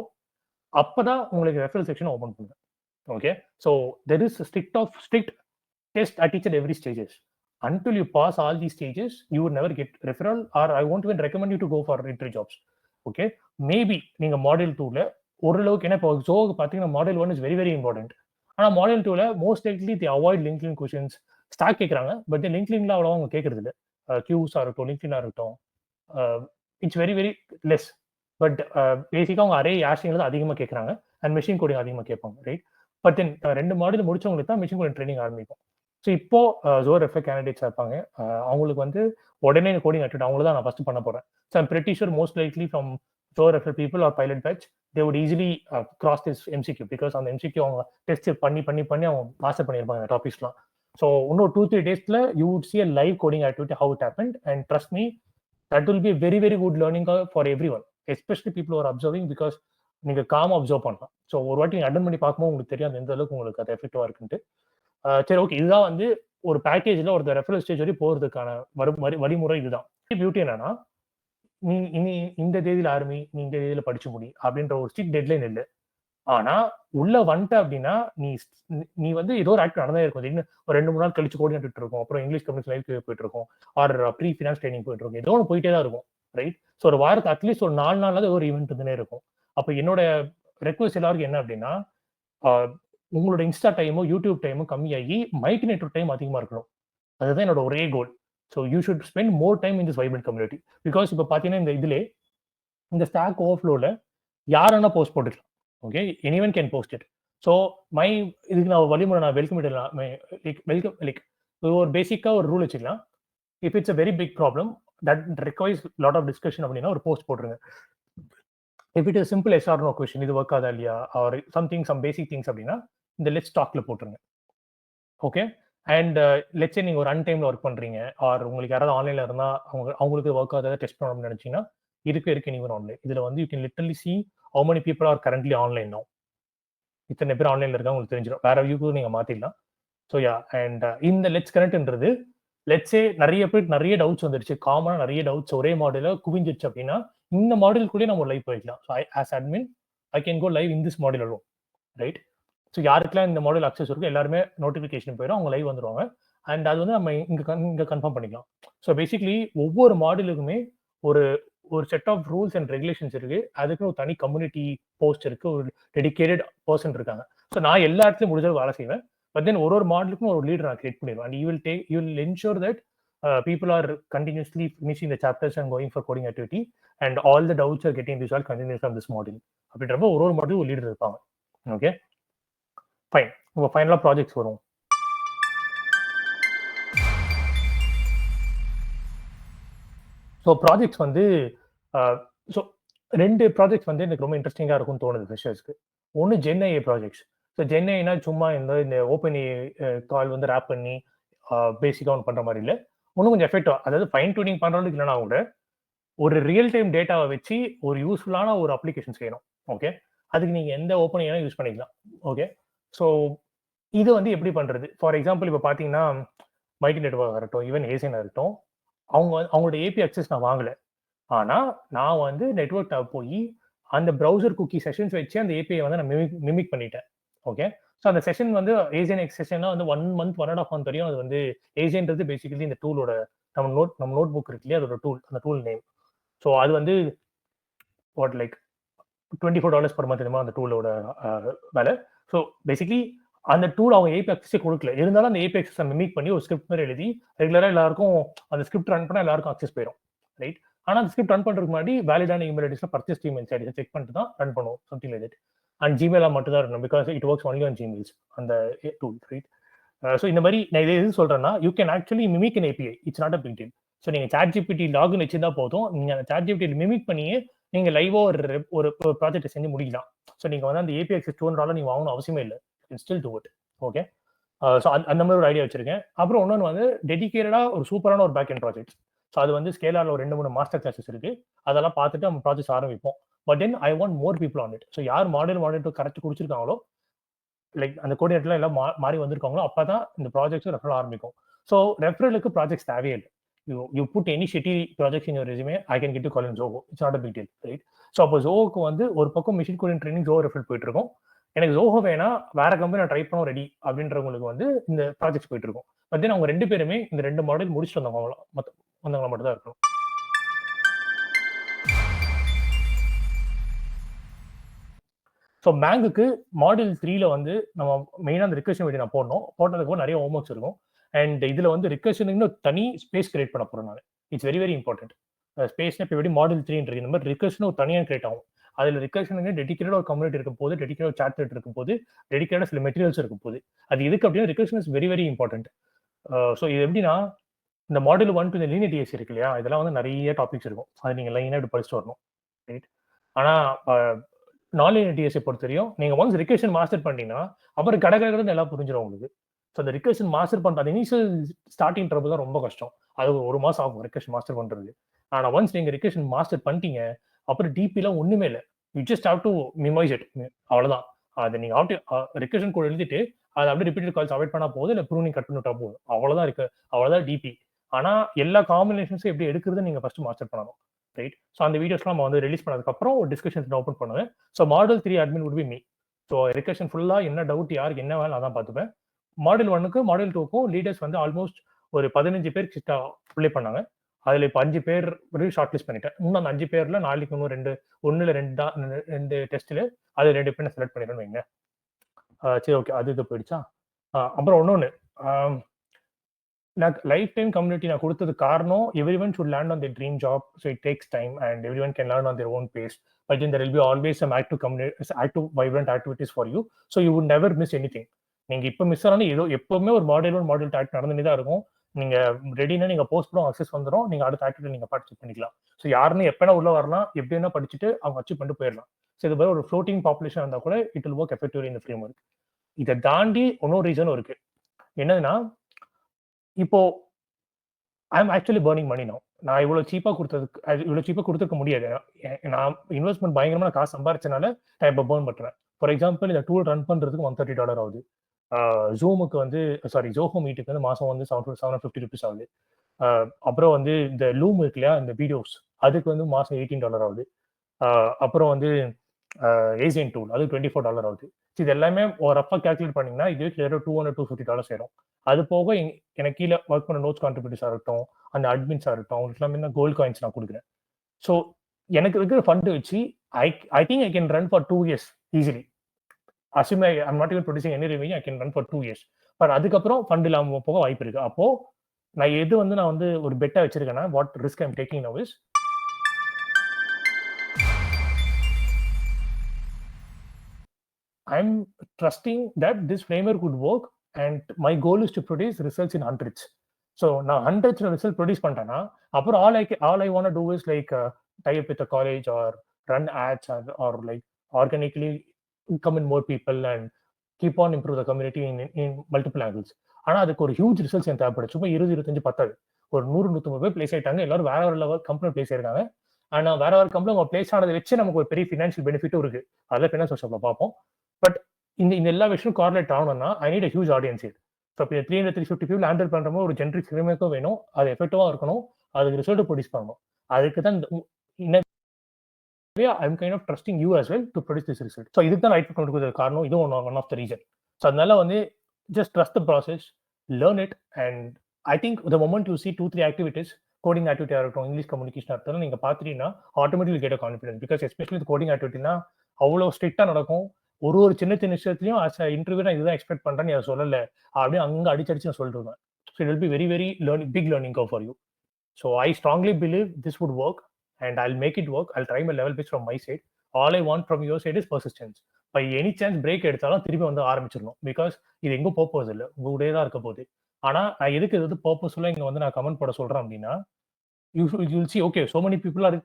அப்பதான் உங்களுக்கு ரெஃபரல் செக்ஷன் ஓப்பன் பண்ணுங்க. Okay, so there is strict test at each and every stages. Until you pass all these stages, you would never get referral, or I won't even recommend you to go for entry jobs. Okay, maybe நீங்க மாடியூல் 2ல ஓரளவுக்கு என்ன இப்போ ஜோக்கு பார்த்தீங்கன்னா module 1 is very very important. ஆனால் மாடியூல் 2ல மோஸ்ட் லைக்லி தி அவாய்ட் லிங்க்லின் கொஸ்டின்ஸ் ஸ்டாக் கேட்குறாங்க. பட் லிங்க்லின்ல அவ்வளோ அவங்க கேட்கறது இல்லை. கியூஸாக இருக்கட்டும், லிங்க்லினாக இருக்கட்டும், it's very very less. But பேசிக்காக அவங்க அரே ஆஷிங்ல தான் அதிகமாக கேட்குறாங்க அண்ட் மெஷின் கோடிங் அதிகமாக கேட்பாங்க, ரைட்? பட் தென் 2 மாடியூல் முடிச்சவங்களுக்கு தான் மெஷின் கோடிங் ட்ரைனிங் ஆரம்பிக்கும். ஸோ இப்போ ஜோர் ரெஃபர் கேண்டிடேட்ஸ் இருப்பாங்க, அவங்களுக்கு வந்து உடனே கோடிங் ஆக்டிவிட்டி அவங்கள தான் நான் ஃபர்ஸ்ட் பண்ண போறேன். So I'm pretty sure most likely from your refer people or pilot batch they would easily cross this MCQ. Because அந்த MCQ அவங்க டெஸ்ட் பண்ணி அவங்க மாஸ்டர் பண்ணியிருப்பாங்க டாபிக்ஸ்லாம். ஸோ இன்னும் 2-3 டேஸ்ல you would see a live coding activity how it happened, and trust me that will be very very good learning for every one, especially people are observing. Because நீங்க காமா அப்சர்வ் பண்ணலாம். ஸோ ஒரு வாட்டி நீங்க அட்டன் பண்ணி பார்க்கும்போது உங்களுக்கு தெரியாது எந்த அளவுக்கு உங்களுக்கு அது எஃபெக்டிவா இருக்குன்ட்டு. சரி, ஓகே, இதுதான் வந்து ஒரு பேக்கேஜ்ல ஒரு ரெஃபரல் ஸ்டேஜ் வரை போறதுக்கான வழிமுறை. இதுதான் பியூட்டி. என்னன்னா நீ இந்த தேதியில ஆரம்பி, நீ இந்த தேதியில படிச்சு முடி அப்படின்ற ஒரு ஸ்ட்ரிக்ட் டெட்லைன் இல்லை. ஆனா உள்ள வந்துட்ட அப்படின்னா நீ வந்து ஏதோ ஒரு ஆக்ட் நடந்தே இருக்கும். இன்னும் ஒரு 2-3 நாள் கழிச்சு கோஆர்டினேட் இருக்கும், அப்புறம் இங்கிலீஷ் கம்யூனிட்டி லைவ் போயிட்டு இருக்கும், ஆர் ப்ரீ ஃபினான்ஸ் ட்ரைனிங் போயிட்டு இருக்கும், ஏதோ ஒன்று போயிட்டே தான் இருக்கும், ரைட்? ஸோ ஒரு வாரத்துக்கு அட்லீஸ்ட் ஒரு 4 நாளாவது ஒரு ஈவெண்ட் இருந்துனே இருக்கும். அப்போ என்னோட ரெக்வஸ்ட் எல்லாருக்கும் என்ன அப்படின்னா, உங்களோட இன்ஸ்டா டைமோ யூடியூப் டைமோ கம்மியாகி மைக்னேட்டர் டைம் அதிகமாக இருக்கணும். அதுதான் என்னோட ஒரே goal. So you should spend more time in this vibrant community. Because இப்போ பார்த்தீங்கன்னா இந்த ஸ்டாக் ஓவர்ஃப்ளோவில் யாரானா போஸ்ட் போட்டுக்கலாம். Okay, anyone can post it. So இதுக்கு நான் வழிமுறை நான் ஒரு பேசிக்காக ஒரு ரூல் வச்சுக்கலாம். If it's a very big problem that requires lot of discussion அப்படின்னா ஒரு போஸ்ட் போட்டுருங்க. If it is simple S R no question, இது ஒர்க் ஆகுதா இல்லையா, ஆர் சம் பேசிக் திங்ஸ் அப்படின்னா இந்த லெட்ஸ் டாக்ல போட்டுருங்க. ஓகே, அண்ட் லெட்ஸே நீங்கள் ஒரு அன்டைம்ல ஒர்க் பண்றீங்க, ஆர் உங்களுக்கு யாராவது ஆன்லைன்ல இருந்தால் அவங்களுக்கு ஒர்க் ஆகுதா டெஸ்ட் பண்ணணும்னு நினைச்சீங்கன்னா இருக்கு நீங்க ஆன்லைன். இதுல வந்து you can literally see how many people are currently online now. இத்தனை பேர் ஆன்லைன்ல இருக்காங்க உங்களுக்கு தெரிஞ்சிடும். வேற வியூக்கு நீங்க மாத்திடலாம். ஸோ யா, அண்ட் இந்த லெட்ஸ் கனெக்ட்ன்றது லெட்ஸே நிறைய பேர் நிறைய டவுட்ஸ் வந்துருச்சு, காமனா நிறைய டவுட்ஸ் ஒரே மாடல குவிஞ்சிருச்சு அப்படின்னா இந்த மாடல் கூட நம்ம லைவ் போயிடலாம். So as admin I can go live in this model alone, right? So யாருக்கெல்லாம் இந்த மாடல் அக்சஸ் இருக்கும் எல்லாருமே நோட்டிஃபிகேஷன் போயிடும், அவங்க லைவ் வந்துருவாங்க. அண்ட் அது வந்து நம்ம இங்க கன்ஃபார்ம் பண்ணிக்கலாம். ஸோ பேசிக்லி ஒவ்வொரு மாடலுக்குமே ஒரு set of rules and regulations இருக்கு. அதுக்கு ஒரு தனி கம்யூனிட்டி போஸ்ட் இருக்கு, ஒரு டெடிகேட்டட் பர்சன் இருக்காங்க. ஸோ நான் எல்லா இடத்துலையும் முடிஞ்சது வேலை செய்வேன். பட் தென் ஒரு மாடலுக்கும் ஒரு லீடர் நான் கிரியேட் பண்ணிடுவேன். And you will ensure that people are continuously finishing the chapters and going for coding activity, and all the doubts are getting resolved continuously from this module. அப்படின்றப்ப ஒரு மாடல் ஒரு லீடர் இருப்பாங்க. Okay, fine. உங்க ஃபைனலா ப்ராஜெக்ட்ஸ் வரும். ஸோ ப்ராஜெக்ட்ஸ் வந்து ஸோ 2 ப்ராஜெக்ட்ஸ் வந்து எனக்கு ரொம்ப இன்ட்ரெஸ்டிங்காக இருக்கும்னு தோணுது ஃப்ரெஷர்ஸ்க்கு. ஒன்று ஜென்ஐஏ ப்ராஜெக்ட்ஸ். ஸோ ஜென்ஐனா சும்மா இந்த ஓப்பன் கால் வந்து ரேப் பண்ணி பேசிக்காக ஒன்று பண்ணுற மாதிரி இல்லை, இன்னும் கொஞ்சம் எஃபெக்டிவா, அதாவது ஃபைன் டியூனிங் பண்ணுறதுக்கு இல்லைனா கூட ஒரு ரியல் டைம் டேட்டாவை வச்சு ஒரு யூஸ்ஃபுல்லான ஒரு அப்ளிகேஷன் செய்யணும். ஓகே, அதுக்கு நீங்கள் எந்த ஓப்பன் யூஸ் பண்ணிக்கலாம். ஓகே, ஸோ இது வந்து எப்படி பண்ணுறது? ஃபார் எக்ஸாம்பிள் இப்போ பார்த்தீங்கன்னா மைட்டி நெட்வொர்க் இருக்கட்டும், ஈவன் ஏசியனாக இருக்கட்டும், அவங்களோட ஏபி அக்சஸ் நான் வாங்கலை. ஆனால் நான் வந்து நெட்வொர்க் டேப் போய் அந்த ப்ரௌசர் குக்கி செஷன்ஸ் வச்சு அந்த ஏபிஐ வந்து நான் மிமிக் பண்ணிட்டேன். ஓகே, ஸோ அந்த செஷன் வந்து ஏசியன் எக்ஸ் செஷன்லாம் வந்து 1 month 1.5 month வரையும் அது வந்து ஏசியன்றது பேசிக்கலி இந்த டூலோட நம்ம நோட் புக் இருக்கு இல்லையா, அதோட டூல், அந்த டூல் நேம். ஸோ அது வந்து வாட் லைக் $24 per month அந்த டூலோட வேலை. ஸோ பேசிக்லி அந்த டூல் அவங்க ஏபி அக்சஸே கொடுக்கல. இருந்தாலும் அந்த ஏபி அக்சஸை மிமிக் பண்ணி ஒரு ஸ்கிரிப்ட் மாதிரி எழுதி ரெகுலரா எல்லாருக்கும் அந்த ஸ்கிரிப்ட் ரன் பண்ணா எல்லாருக்கும் அக்சஸ் போயிடும். ரைட்? ஆனா அந்த ஸ்கிரிப்ட் ரன் பண்றதுக்கு முன்னாடி வேலிடான இமெயில் ஐடிஸ்ல பர்ச்சேஸ் இமெயில் ஐடிஸ் செக் பண்ணிட்டு தான் ரன் பண்ணுவோம். Something like that. அண்ட் ஜிமெயிலா மட்டும் தான் இருக்கணும். Because it works only on Gmails அந்த டூல். ரைட்? ஸோ இந்த மாதிரி நான் இதை எது சொல்றேன்னா, you can actually mimic an API. It's not a big deal. So நீங்க ChatGPT லாகின் வச்சிருந்தா போதும். நீங்க அந்த ChatGPT மிமிக் பண்ணியே நீங்க லைவா ஒரு ப்ராஜெக்ட் செஞ்சு முடிக்கலாம். ஸோ நீங்க வந்து அந்த ஏபிஐ அக்சஸ் $200 நீங்க வாங்கணும் அவசியமே இல்லை. Still do it. Okay. So அந்த மாதிரி ஒரு ஐடியா வச்சிருக்கேன். அப்புறம் இன்னொன்று வந்து டெடிகேட்டடா ஒரு சூப்பரான ஒரு பேக் எண்ட் ப்ராஜெக்ட். ஸோ அது வந்து ஸ்கேலார்ல ஒரு 2-3 மாஸ்டர் கிளாஸஸ் இருக்கு. அதெல்லாம் பார்த்துட்டு நம்ம ப்ராஜெக்ட் ஆரம்பிப்போம். But then I want more people on it. So யார் மாடல் கரெக்ட் குடிச்சிருக்காங்களோ, லைக் அந்த கோஆர்டினேட்டர்ல எல்லாம் மாறி வந்திருக்காங்களோ, அப்பதான் இந்த ப்ராஜெக்ட்ஸ் ரெஃபரல் ஆரம்பிக்கும். ஸோ ரெஃபரலுக்கு ப்ராஜெக்ட்ஸ் தேவையே இல்லை. You put any shitty project in your resume, I can get to call in Zoho. It's not a big deal. Right? So அப்போ ஜோஹோக்கு வந்து ஒரு பக்கம் machine coding training Zoho referral போயிட்டு இருக்கும். எனக்கு ஜோஹோ வேணா வேற கம்பெனி நான் ட்ரை பண்ண ரெடி அப்படின்றவங்களுக்கு வந்து இந்த ப்ராஜெக்ட் போயிட்டு இருக்கும். பட் தென் அவங்க 2 பேருமே இந்த 2 மாடல் முடிச்சுட்டு வந்தவங்க மட்டும் தான் இருக்கணும். ஸோ பேங்குக்கு மாடல் 3ல வந்து நம்ம மெயினாக அந்த ரிக்வெஸ்ட் வீடியோ நான் போடணும். போட்டதுக்கு நிறைய ஹோம்ஒர்க்ஸ் இருக்கும். அண்ட் இதுல வந்து ரிக்வெஸ்ஷனுக்கு தனி ஸ்பேஸ் கிரியேட் பண்ண போறேன் நான். It's very very important. ஸ்பேஸ்னா இப்போ எப்படி மாடல் 3 இந்த மாதிரி ரிக்வெஸ்ட்னு ஒரு தனியாக கிரியேட் ஆகும். அதில் ரிக்வெஸ்ஷனுக்கு டெடிகேட்டட் ஒரு கம்யூனிட்டி இருக்கும் போது, டெடிகேட்டட் ஒரு சாட் இருக்கும் போது, டெடிகேட்டட் சில மெட்டீரியல்ஸ் இருக்கும் போது, அது எதுக்கு அப்படின்னா regression is very very important. So இது எப்படின்னா, இந்த மாடல் 1 டு இந்த லீனியர் டிஎஸ் இருக்கு இல்லையா, இதெல்லாம் வந்து நிறைய டாபிக்ஸ் இருக்கும். அது நீங்க லைனாக இப்படி படிச்சுட்டு வரணும். ரைட்? ஆனால் நான் லீனியர் டிஎஸ்ஐ பொறுத்தவரையும் நீங்க ஒன்ஸ் ரிக்வெஸ்ஷன் மாஸ்டர் பண்ணிட்டீங்கன்னா அப்புறம் கடற்கரை எல்லாம் புரிஞ்சிடும் உங்களுக்கு. ஸோ அந்த ரிக்வெஸ்ஷன் மாஸ்டர் பண்ற அந்த இனிஷியல் ஸ்டார்டிங் ட்ரபிள் தான் ரொம்ப கஷ்டம். அது 1 மாசம் ஆகும் ரிக்வெஸ்ஷன் மாஸ்டர் பண்றது. ஆனா ஒன்ஸ் நீங்க ரிக்வெஸ்ஷன் மாஸ்டர் பண்ணிட்டீங்க, அப்புறம் டிபிலாம் ஒண்ணுமே இல்லை. You just have to memorize it. அவ்வளவுதான். அதை நீங்க ரிக்வெஸ்ஷன் கூட எழுதிட்டு அதை அப்படியே ரிப்பீட்டட் கால்ஸ் அவாய்ட் பண்ணா போதும், இல்லை ப்ரூனிங் கட் பண்ணிட்டா போதும். அவ்வளவுதான் இருக்கு. அவ்வளவுதான் டிபி. ஆனா எல்லா காம்பினேஷன்ஸும் எப்படி எடுக்கிறது நீங்க ஃபர்ஸ்ட் மாஸ்டர் பண்ணணும். ரைட்? ஸோ அந்த வீடியோஸ்லாம் நம்ம வந்து ரிலீஸ் பண்ணதுக்கப்புறம் ஒரு டிஸ்கஷன்ஸ் ஓப்பன் பண்ணுவேன். So model 3 admin would be me. So regression ஃபுல்லாக என்ன டவுட் யாருக்கு என்ன வேலை அதான் பார்த்துப்பேன். மாடல் 1க்கு மாடல் 2க்கும் லீடர்ஸ் வந்து ஆல்மோஸ்ட் ஒரு 15 பேர் கிட்ட அப்ளை பண்ணாங்க. அதில் இப்போ 5 பேர் ஷார்ட் லிஸ்ட் பண்ணிட்டேன். இன்னும் அந்த 5 பேர்ல நாளைக்கு இன்னும் 2 டெஸ்ட்டில் அது 2 பேர் நான் செலக்ட் பண்ணிடுறேன்னு வைங்க. சரி, ஓகே. அது இது போயிடுச்சா? அப்புறம் இன்னொன்று, நான் லைஃப் டைம் கம்யூனிட்டி நான் கொடுத்தது காரணம், every one should land on their dream job. So it takes time and every one can learn on their own pace. But then there will be always some active vibrant activities for you. So you would never miss anything. நீங்க இப்போ மிஸ் ஆனாலும் ஏதோ எப்பவுமே ஒரு மாடல் 1 மாடல் 2 ஆக்ட் நடந்துட்டு தான் இருக்கும். நீங்க ரெடினா நீங்க போஸ்ட் பண்ண அக்சஸ் வந்துடும். நீங்க அடுத்த ஆக்டிவிட்டி நீங்க பார்ட்டிசிபேட் பண்ணிக்கலாம். ஸோ யாருன்னு எப்பனா உள்ள வரலாம், எப்படி வேணா படிச்சுட்டு அவங்க அச்சீவ் பண்ணிட்டு போயிடலாம். ஸோ இது ஒரு ஃப்ளோட்டிங் பாப்புலேஷன் இருந்தால் கூட இட் வில் ஒர்க் எஃபெக்டிவ்லி இந்த ஃப்ரேம் ஒர்க். இதை தாண்டி இன்னொரு ரீசனும் இருக்கு. என்னதுன்னா, இப்போ I am actually burning money now. நான் இவ்வளோ சீப்பாக கொடுத்துருக்க முடியாது. நான் இன்வெஸ்ட்மெண்ட் பயங்கரமாக காசு சம்பாரிச்சனால நான் இப்போ பர்ன் பண்ணுறேன். ஃபார் எக்ஸாம்பிள், இந்த டூல் ரன் பண்ணுறதுக்கு $130 ஆகுது. ஜூமுக்கு வந்து ஜோஹோ மீட்டுக்கு வந்து மாதம் வந்து $750 ஆகுது. அப்புறம் வந்து இந்த லூம் இருக்கு இல்லையா, இந்த வீடியோஸ், அதுக்கு வந்து மாதம் $18 ஆகுது. அப்புறம் வந்து ஏசியன் டூல் அது $24 ஆகுது. இது எல்லாமே ஒரு ரஃபாக கேல்குலேட் பண்ணிங்கன்னா இது $200-250 சேரும். அது போக எனக்கு கீழே ஒர்க் பண்ண நோட்ஸ் கான்ட்ரிபியூட்டர்ஸாக இருக்கட்டும், அந்த அட்மின்ஸாக இருக்கட்டும், அவங்களுக்கு எல்லாமே கோல்டு காயின்ஸ் நான் கொடுக்குறேன். ஸோ எனக்கு இருக்கிற ஃபண்டு வச்சு I think I can run for 2 years easily. Assume I'm not even producing any revenue, I can run for 2 years. But அதுக்கப்புறம் ஃபண்ட் இல்லாமல் போக வாய்ப்பு இருக்கு. அப்போ நான் நான் வந்து ஒரு பெட்டாக வச்சிருக்கேன்னா, what risk I'm taking now is, I'm trusting that this framework would work and my goal is to produce results in hundreds. So now hundreds of results produce pantana. Appo all I want to do is like tie up with a college or run ads or like organically come in more people and keep on improve the community in multiple angles. ஆனா அதுக்கு ஒரு ஹியூஜ் ரிசல்ட்ஸ் எனக்கு தேவைப்படுது. சும்மா 20-25 பத்தாது. ஒரு 100-150 பேர் பிளேஸ் ஆயிட்டாங்க. எல்லாரும் வேற ஒரு லெவல் கம்பெனி பிளேஸ் ஆயிருக்காங்க. ஆனா வேற ஒரு கம்பெனி அவங்க பிளேஸ் ஆனதை வச்சு நமக்கு ஒரு பெரிய ஃபினான்ஷியல் பெனிஃபிட்டும் இருக்கு. அதில் ஃபினான்ஸ் ஷாப்ல பார்ப்போம். பட் இந்த எல்லா விஷயம் கார்லேட் ஆகணும்னா I need a huge audience here. So இப்போ 300-350 people ஹேண்டில் பண்ற மாதிரி ஒரு ஜென்ரிக் ஃப்ரேம்வொர்க்கும் வேணும். அது எஃபெக்டிவா இருக்கணும். அதுக்கு ரிசல்ட் ப்ரொடியூஸ் பண்ணணும். அதுக்கு தான் I'm kind of trusting you as well to produce this result. ஸோ இதுக்கு தான் ரைட் கொடுக்குறது காரணம். இதுவும் one of the reason. So அதனால வந்து just trust the process, learn it, and I think the moment you see 2-3 activities, coding ஆக்டிவிட்டியாக இருக்கட்டும், இங்கிலீஷ் கம்யூனிகேஷனாக இருக்கட்டும், நீங்கள் பார்த்துட்டீங்கன்னா automatically get a confidence. Because especially coding ஆக்டிவிட்டினா அவ்வளோ ஸ்ட்ரிக்டாக நடக்கும். ஒரு சின்ன சின்ன விஷயத்துலையும் இன்டர்வியூ நான் இதுதான் எக்ஸ்பெக்ட் பண்றேன்னு அதை சொல்லலை அப்படியே அங்கே அடிச்சு நான் சொல்லிருவேன். So it will be very very big learning curve for you. So I strongly believe this would work and I'll make it work. I'll try my level best from my side. All I want from your side is persistence. By any chance break எடுத்தாலும் திருப்பி வந்து ஆரம்பிச்சிடணும். பிகாஸ் இது எங்கும் பர்பஸ் இல்லை, உங்களுடைய தான் இருக்க போகுது. ஆனால் நான் எதுக்கு இது வந்து பர்பஸ்ஃபுல்லாக இங்கே வந்து நான் கமெண்ட் போட சொல்கிறேன் அப்படின்னா, you will see okay so many people are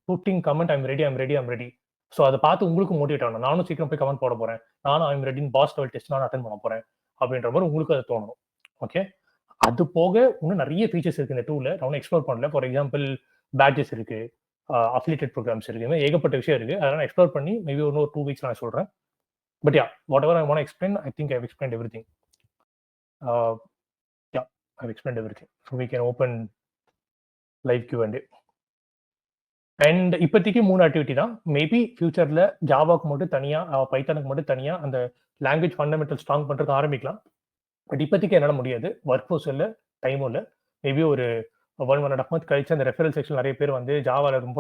putting comment I'm ready. So அதை பார்த்து உங்களுக்கு மோட்டிவேட் ஆகணும். நானும் சீக்கிரம் போய் கமெண்ட் போட போகிறேன், நானும் ஐம் ரெடின்னு பாஸ் லெவல் டெஸ்ட் நான் அட்டன் பண்ண போகிறேன் அப்படின்ற மாதிரி உங்களுக்கு அது தோணணும். ஓகே, அது போக இன்னும் நிறைய ஃபீச்சர்ஸ் இருக்குது இந்த டூவில், நான் எக்ஸ்ப்ளோர் பண்ணல. ஃபார் எக்ஸாம்பிள் பேட்ஜஸ் இருக்குது, அஃபிலியேட்டட் ப்ரோக்ராம்ஸ் இருக்குது, ஏகப்பட்ட விஷயம் இருக்குது. அதெல்லாம் எக்ஸ்ப்ளோர் பண்ணி மேபி ஒரு 2 weeks நான் சொல்கிறேன். But yeah, whatever I want explain, I think I have explained everything. Yeah, I have explained everything. So we can open live Q&A. And இப்போதைக்கு 3 ஆக்டிவிட்டி தான். மேபி ஃபியூச்சரில் ஜாவாக்கு மட்டும் தனியாக, பைத்தானுக்கு மட்டும் தனியாக அந்த லாங்குவேஜ் ஃபண்டமெண்டல் ஸ்ட்ராங் பண்ணுறதுக்கு ஆரம்பிக்கலாம். பட் இப்போதைக்கு என்னால் முடியாது, ஒர்க் ஃபோர்ஸ் இல்லை, டைமும் இல்லை. மேபி ஒரு 1.5 month கழிச்சு அந்த ரெஃபரல் செக்ஷன் நிறைய பேர் வந்து ஜாவாவில் ரொம்ப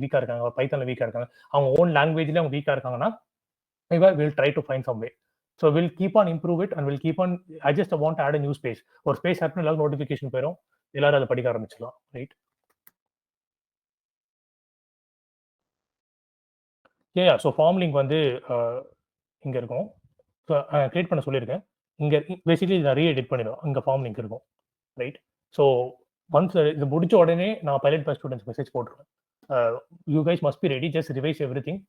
வீக்காக இருக்காங்க, பைத்தானில் வீக்காக இருக்காங்க, அவங்க ஓன் லாங்குவேஜ்லேயே அவங்க வீக்காக இருக்காங்கன்னா will try to find some way. So will keep on improve it and will keep on. I just want add a new space. ஒரு ஸ்பேஸ் ஆப்னு எல்லாரும் நோட்டிஃபிகேஷன் போயிடும், எல்லாரும் அதை படிக்க ஆரம்பிச்சிடலாம். ரைட்? ஸோ ஃபார்ம் லிங்க் வந்து இங்கே இருக்கும். ஸோ கிரியேட் பண்ண சொல்லியிருக்கேன். இங்கே பேசிக்கலி இதை நிறைய எடிட் பண்ணிடும், இங்கே ஃபார்ம் லிங்க் இருக்கும். ரைட்? ஸோ ஒன்ஸ் இது முடிச்ச உடனே நான் பைலட் பை ஸ்டூடெண்ட்ஸ் மெசேஜ் போட்டுருவேன். You guys must be ready, just revise every thing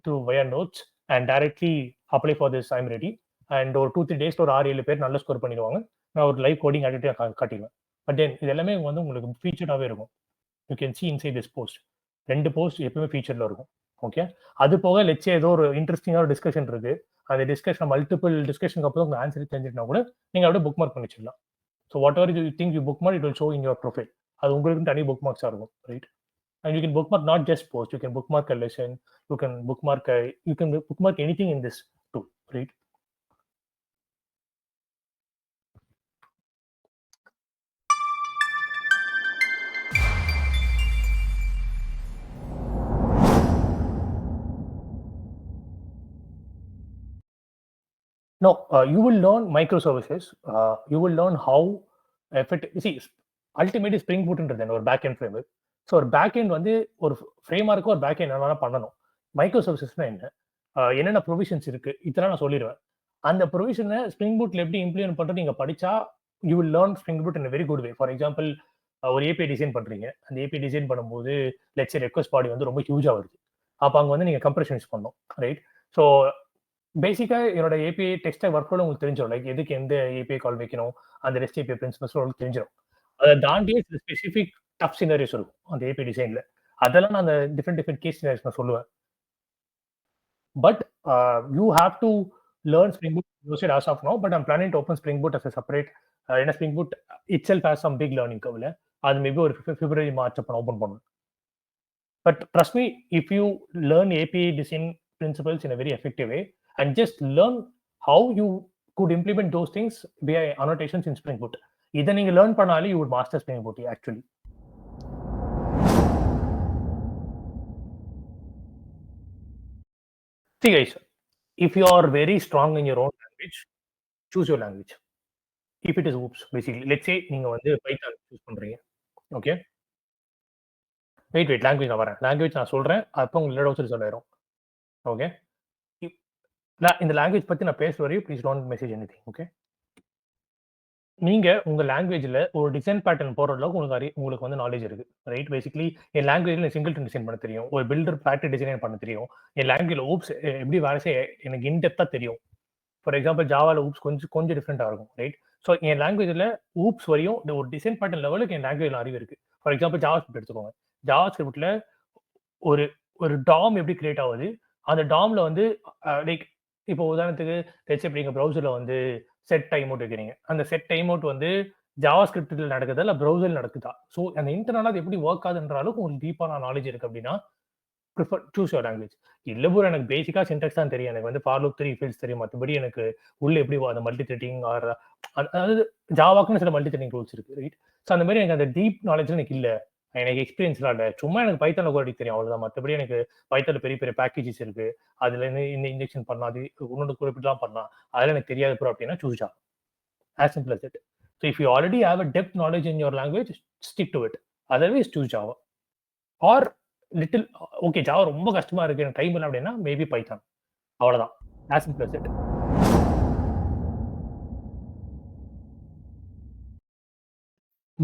through via notes and directly apply for this. I'm ready. And ஒரு 2-3 days ஒரு 6-7 பேர் நல்ல ஸ்கோர் பண்ணிடுவாங்க. நான் ஒரு லைவ் கோடிங் ஆக்டிவிட்டியாக காட்டிடுவேன். பட் தென் இது எல்லாமே வந்து உங்களுக்கு ஃபீச்சர்டாகவே இருக்கும். You can see inside this post. 2 post எப்பவுமே ஃபீச்சரில் இருக்கும். ஓகே, அது போக லெட்ஸ் ஏதோ ஒரு இன்ட்ரெஸ்டிங்காக ஒரு டிஸ்கஷன் இருக்கு, அந்த டிஸ்கஷன் மல்டிபிள் டிஸ்கஷனுக்கு அப்புறம் உங்கள் ஆன்சர் தெரிஞ்சுட்டுனா கூட நீங்கள் அப்படியே புக் மார்க் பண்ணி வச்சிடலாம். So whatever you think you bookmark, it will show in your profile. அது உங்களுக்கு தனி புக் மார்க்ஸாக இருக்கும். Right? And you can bookmark not just post, you can bookmark a lesson, you can bookmark anything in this too. ரைட்? No, you will learn microservices. You will learn how see, ultimately Spring Bootன்றது ஒரு பேக் எண்ட் ஃப்ரேம்வொர்க். ஸோ ஒரு பேக் எண்ட் வந்து ஒரு ஃப்ரேமார்க்கு ஒரு பேக் எண்ட் என்ன பண்ணணும். மைக்ரோ சர்வீசஸ்னா என்னென்ன ப்ரொவிஷன்ஸ் இருக்கு, இதெல்லாம் நான் சொல்லிடுவேன். அந்த ப்ரொவிஷனை ஸ்ப்ரிங் பூட்ல எப்படி இம்ப்ளிமெண்ட் பண்ணுறது நீங்கள் படிச்சா you will learn spring boot in very good way. For example, ஒரு ஏபிஐ டிசைன் பண்ணுறீங்க, அந்த ஏபிஐ டிசைன் பண்ணும்போது லெட்ஸ் ரெக்வஸ்ட் பாடி வந்து ரொம்ப ஹியூஜாக வருது. அப்போ அங்கே வந்து நீங்கள் கம்ப்ரெஷன் யூஸ் பண்ணணும். ரைட்? ஸோ பேசிக்காக என்னோட ஏபிஐ டெக்ஸ்ட் ஒர்க் ஃப்ளோ உங்களுக்கு தெரிஞ்சிடும். லைக் எதுக்கு எந்த ஏபிஐ கால் வைக்கணும், அந்த ரெஸ்ட் ஏபிஐ பிரின்சிபல்ஸ் உங்களுக்கு தெரிஞ்சிடும். அதை தாண்டியே சில ஸ்பெசிஃபிக் டஃப் சினாரியோஸ் இருக்கும் அந்த ஏபிஐ டிசைனில். அதெல்லாம் நான் அந்த டிஃப்ரெண்ட் கேஸ் சினாரியோஸ் நான் சொல்லுவேன். But you have to learn Spring Boot use it as of now, but I'm planning to open Spring Boot as a separate. ஏன்னா Spring Boot itself has some big learning curve. அது மேபி ஒரு February March அப்போ ஓப்பன் பண்ணுவேன். But trust me, if you learn API design principles in a very effective way and just learn how you could implement those things via annotations in Spring Boot, இதை நீங்க லேர்ன் பண்ணாலே you would master Spring Boot actually. See guys, if you are very strong in your own language, choose your language. If it is OOPS, basically, let's say நீங்க வந்து Python யூஸ் பண்றீங்க. ஓகே, வெயிட் லாங்குவேஜ் நான் வரேன். லாங்குவேஜ் நான் சொல்றேன், அப்போ உங்களுக்கு டவுட்ஸ் சொல்லிடும். ஓகே, இந்த லாங்குவேஜ் பத்தி நான் பேசுற வரையும் please don't message anything. Okay, நீங்க உங்க லாங்குவேஜ்ல ஒரு டிசைன் பேட்டர்ன் போடுற அளவுக்கு உங்களுக்கு வந்து நாலேஜ் இருக்கு. ரைட்? பேசிக்கலி என் லாங்குவேஜ்ல சிங்கிள்டன் டிசைன் பண்ண தெரியும், ஒரு பில்டர் பேட்டர்ன் டிசைன் பண்ண தெரியும். என் லாங்குவேஜ்ல ஊப்ஸ் எப்படி வேலை செய்ய எனக்கு இன்டெப்தா தெரியும். ஃபார் எக்ஸாம்பிள் ஜாவால ஊப்ஸ் கொஞ்சம் டிஃப்ரெண்டா இருக்கும். ரைட்? ஸோ என் லாங்குவேஜ்ல ஊப்ஸ் வரையும் ஒரு டிசைன் பேட்டர்ன் லெவலுக்கு என் லாங்குவேஜ்ல அறிவு இருக்கு. ஃபார் எக்ஸாம்பிள் ஜாவா ஸ்கிரிப்ட் எடுத்துக்கோங்க. ஜாவா ஸ்கிரிப்ட்ல ஒரு டாம் எப்படி கிரியேட் ஆகுது, அந்த டாம்ல வந்து லைக் இப்போ உதாரணத்துக்கு நீங்க ப்ரௌசர்ல வந்து செட் டைம் அவுட் வைக்கிறீங்க. அந்த செட் டைம் அவுட் வந்து ஜாவா ஸ்கிரிப்ட்ல நடக்குதா இல்லை ப்ரௌசர்ல நடக்குதா? ஸோ அந்த இன்டர்னல் அது எப்படி ஒர்க் ஆகுதுன்ற அளவுக்கு உங்களுக்கு டீப்பான நாலேஜ் இருக்கு அப்படின்னா ப்ரிஃபர் சூஸ் யுவர் லாங்குவேஜ். இல்லை ப்ரோ எனக்கு பேசிக்கா சின்டாக்ஸ் தான் தெரியும், எனக்கு வந்து ஃபார் லூப் 3 ஃபீல்ட்ஸ் தெரியும், மற்றபடி எனக்கு உள்ள எப்படி அந்த மல்டி த்ரெட்டிங் ஆர் அதாவது ஜாவாக்குன்னு சில மல்டி த்ரெட்டிங் ரூல்ஸ் இருக்கு. ரைட்? ஸோ அந்த மாதிரி எனக்கு அந்த டீப் நாலேஜ் எனக்கு இல்லை, எனக்கு எக்ஸ்பீரியன்ஸ்லாம் இல்ல. சும்மா எனக்கு பைத்தான்ல கோட் அடிக்க தெரியும் அவ்வளவுதான். மத்தபடி எனக்கு பைத்தான்ல பெரிய பெரிய பேக்கேஜஸ் இருக்கு. அதுல இருந்து இந்த இன்ஜெக்ஷன் பண்ணலாம், அது இன்னொரு குறிப்பிட்டுலாம் பண்ணலாம். அதெல்லாம் எனக்கு தெரியாது ப்ரோ அப்படின்னா choose Java. as simple as it. So if you already have a depth knowledge in your language, stick to it. Otherwise choose Java. Or little okay Java ரொம்ப கஷ்டமா இருக்கு எனக்கு டைம் இல்லை அப்படின்னா மேபி பைத்தான். அவ்வளவுதான். as simple as it.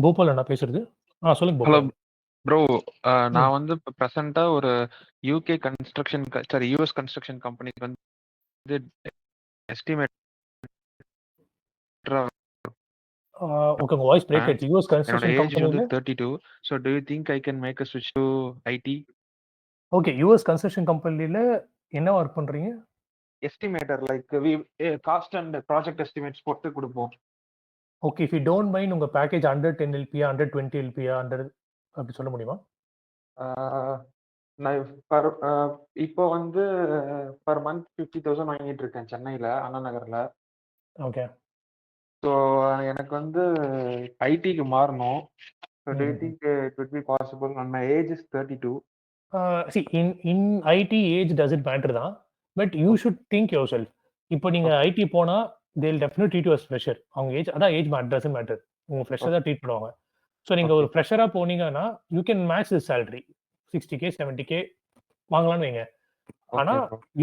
Bhupal என்ன பேசுறது? சொல்லுங்க ஹலோ பூபால். ப்ரோ, நான் வந்து இப்போ ப்ரெசென்ட்டா ஒரு UK construction sorry US construction கம்பெனிக்கு வந்து எஸ்டிமேட் ஓகே உங்க வாய்ஸ் பிரேக் ஆயிடுச்சு. யூஎஸ் என்னோட கன்ஸ்ட்ரக்ஷன் ஏஜ் வந்து கம்பெனில 32. So do you think I can make a ஸ்விட்ச் to IT? Okay US construction கம்பெனில என்ன ஒர்க் பண்றீங்க? Estimator like cost and project estimates போட்டு கொடுப்போம். Okay if you don't mind உங்க பேக்கேஜ் அண்டர் 10 எல்பியா அண்டர் 20 எல்பியா அண்டர் அப்படி சொல்ல முடியுமா? நான் இப்போ வந்து பர் மந்த் 50,000 வாங்கிட்டு இருக்கேன் சென்னையில் அண்ணா நகரில். ஓகே ஸோ எனக்கு வந்து ஐடிக்கு மாறணும். So do you think it would be possible? And my age is 32. see in IT age doesn't matter தான். But you should think yourself. இப்போ நீங்க ஐடி போனா they'll definitely treat you as fresher. அவங்க ஏஜ் அதான் ஏஜ் doesn't matter. உங்க ஃப்ரெஷர் தான் ட்ரீட் பண்ணுவாங்க. ஸோ நீங்க ஒரு ஃப்ரெஷரா போனீங்கன்னா you can match the salary 60k 70k வாங்கலாம்னு வைங்க. ஆனா